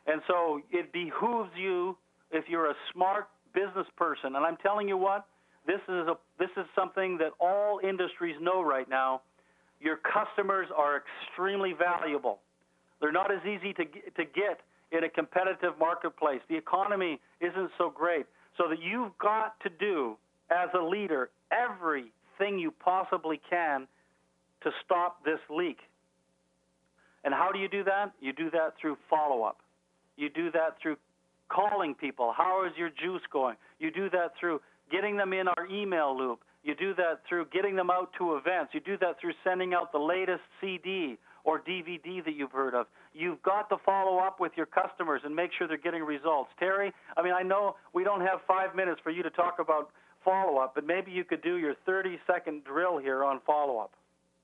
And so it behooves you, if you're a smart business person, and I'm telling you what, this is something that all industries know right now. Your customers are extremely valuable. They're not as easy to get in a competitive marketplace. The economy isn't so great. So that you've got to do, as a leader, everything you possibly can to stop this leak. And how do you do that? You do that through follow-up. You do that through calling people. How is your juice going? You do that through getting them in our email loop. You do that through getting them out to events. You do that through sending out the latest CD or DVD that you've heard of. You've got to follow up with your customers and make sure they're getting results. Terry, I know we don't have 5 minutes for you to talk about follow-up, but maybe you could do your 30-second drill here on follow-up.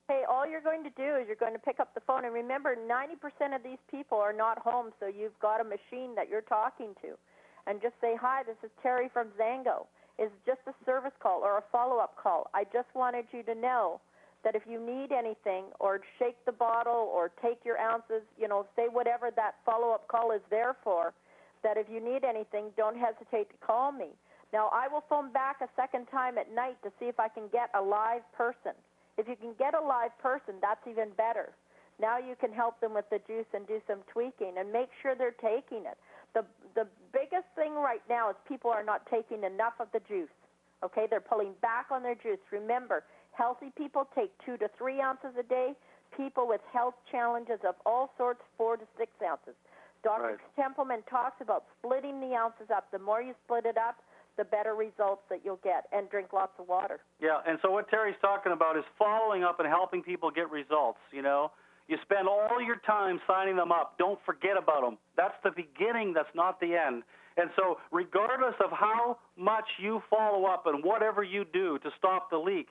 Hey, all you're going to do is you're going to pick up the phone, and remember, 90% of these people are not home, so you've got a machine that you're talking to. And just say, hi, this is Terry from Zango. It's just a service call or a follow-up call. I just wanted you to know that if you need anything or shake the bottle or take your ounces, say whatever that follow-up call is there for, that if you need anything, don't hesitate to call me. Now, I will phone back a second time at night to see if I can get a live person. If you can get a live person, that's even better. Now you can help them with the juice and do some tweaking and make sure they're taking it. The biggest thing right now is people are not taking enough of the juice. Okay, they're pulling back on their juice. Remember, healthy people take 2 to 3 ounces a day. People with health challenges of all sorts, 4 to 6 ounces. Dr. Templeman talks about splitting the ounces up. The more you split it up, the better results that you'll get, and drink lots of water. Yeah, and so what Terry's talking about is following up and helping people get results, You spend all your time signing them up. Don't forget about them. That's the beginning. That's not the end. And so regardless of how much you follow up and whatever you do to stop the leak,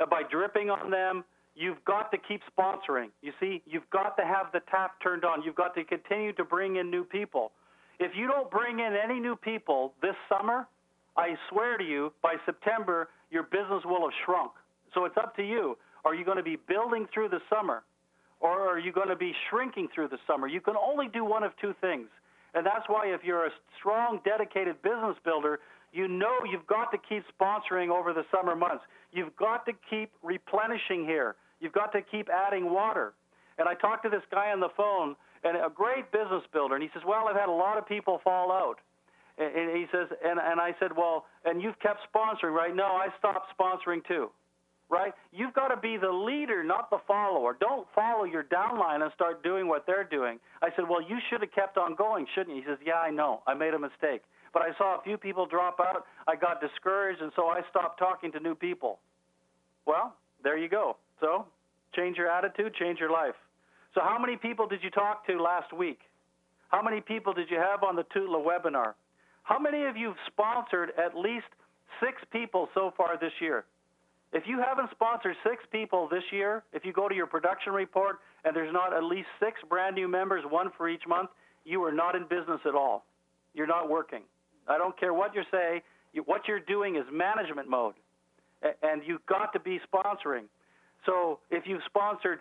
by dripping on them, you've got to keep sponsoring. You see, you've got to have the tap turned on. You've got to continue to bring in new people. If you don't bring in any new people this summer, I swear to you, by September, your business will have shrunk. So it's up to you. Are you going to be building through the summer, or are you going to be shrinking through the summer? You can only do one of two things. And that's why if you're a strong, dedicated business builder, you know you've got to keep sponsoring over the summer months. You've got to keep replenishing here. You've got to keep adding water. And I talked to this guy on the phone, and a great business builder, and he says, well, I've had a lot of people fall out. And he says, and I said, well, and you've kept sponsoring, right? No, I stopped sponsoring too, right? You've got to be the leader, not the follower. Don't follow your downline and start doing what they're doing. I said, well, you should have kept on going, shouldn't you? He says, yeah, I know. I made a mistake. But I saw a few people drop out. I got discouraged, and so I stopped talking to new people. Well, there you go. So change your attitude, change your life. So how many people did you talk to last week? How many people did you have on the Tutla webinar? How many of you have sponsored at least 6 people so far this year? If you haven't sponsored 6 people this year, if you go to your production report and there's not at least 6 brand new members, 1 for each month, you are not in business at all. You're not working. I don't care what you say. What you're doing is management mode, and you've got to be sponsoring. So if you've sponsored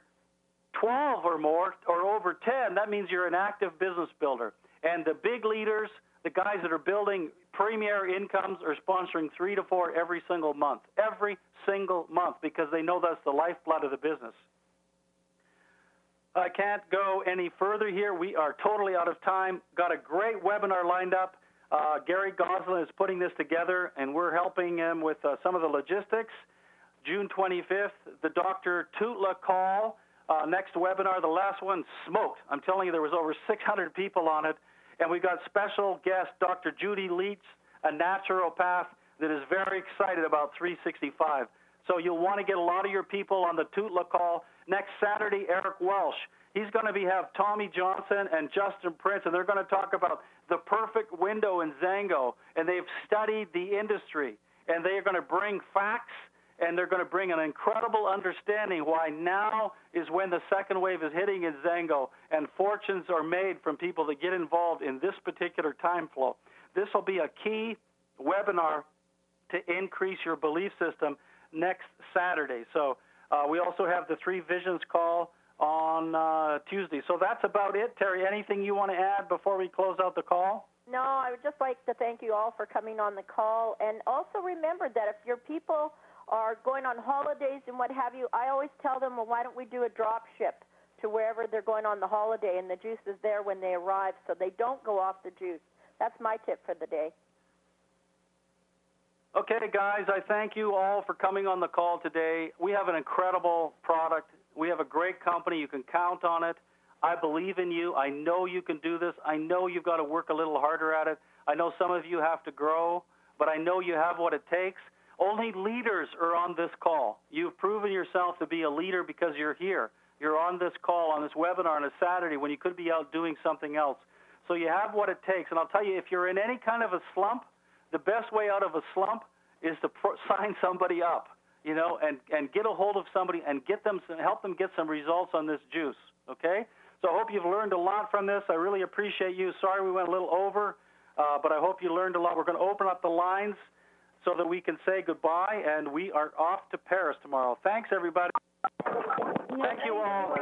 12 or more or over 10, that means you're an active business builder. And the big leaders, the guys that are building premier incomes, are sponsoring 3 to 4 every single month, because they know that's the lifeblood of the business. I can't go any further here. We are totally out of time. Got a great webinar lined up. Gary Goslin is putting this together, and we're helping him with some of the logistics. June 25th, the Dr. Tutla call. Next webinar, the last one, smoked. I'm telling you, there was over 600 people on it. And we've got special guest, Dr. Judy Leitz, a naturopath that is very excited about 365. So you'll want to get a lot of your people on the Tutla call. Next Saturday, Eric Welsh. He's going to have Tommy Johnson and Justin Prince, and they're going to talk about the perfect window in Zango. And they've studied the industry, and they are going to bring facts, and they're going to bring an incredible understanding why now is when the second wave is hitting in Zango, and fortunes are made from people that get involved in this particular time flow. This will be a key webinar to increase your belief system next Saturday. So we also have the 3 Visions call on Tuesday. So that's about it. Terry, anything you want to add before we close out the call? No, I would just like to thank you all for coming on the call. And also remember that if your people are going on holidays and what have you, I always tell them, well, why don't we do a drop ship to wherever they're going on the holiday, and the juice is there when they arrive, so they don't go off the juice. That's my tip for the day. Okay, guys, I thank you all for coming on the call today. We have an incredible product. We have a great company. You can count on it. I believe in you. I know you can do this. I know you've got to work a little harder at it. I know some of you have to grow, but I know you have what it takes. Only leaders are on this call. You've proven yourself to be a leader because you're here. You're on this call, on this webinar on a Saturday when you could be out doing something else. So you have what it takes. And I'll tell you, if you're in any kind of a slump, the best way out of a slump is to sign somebody up, you know, and get a hold of somebody and help them get some results on this juice, okay? So I hope you've learned a lot from this. I really appreciate you. Sorry we went a little over, but I hope you learned a lot. We're going to open up the lines so that we can say goodbye, and we are off to Paris tomorrow. Thanks, everybody. Thank you all.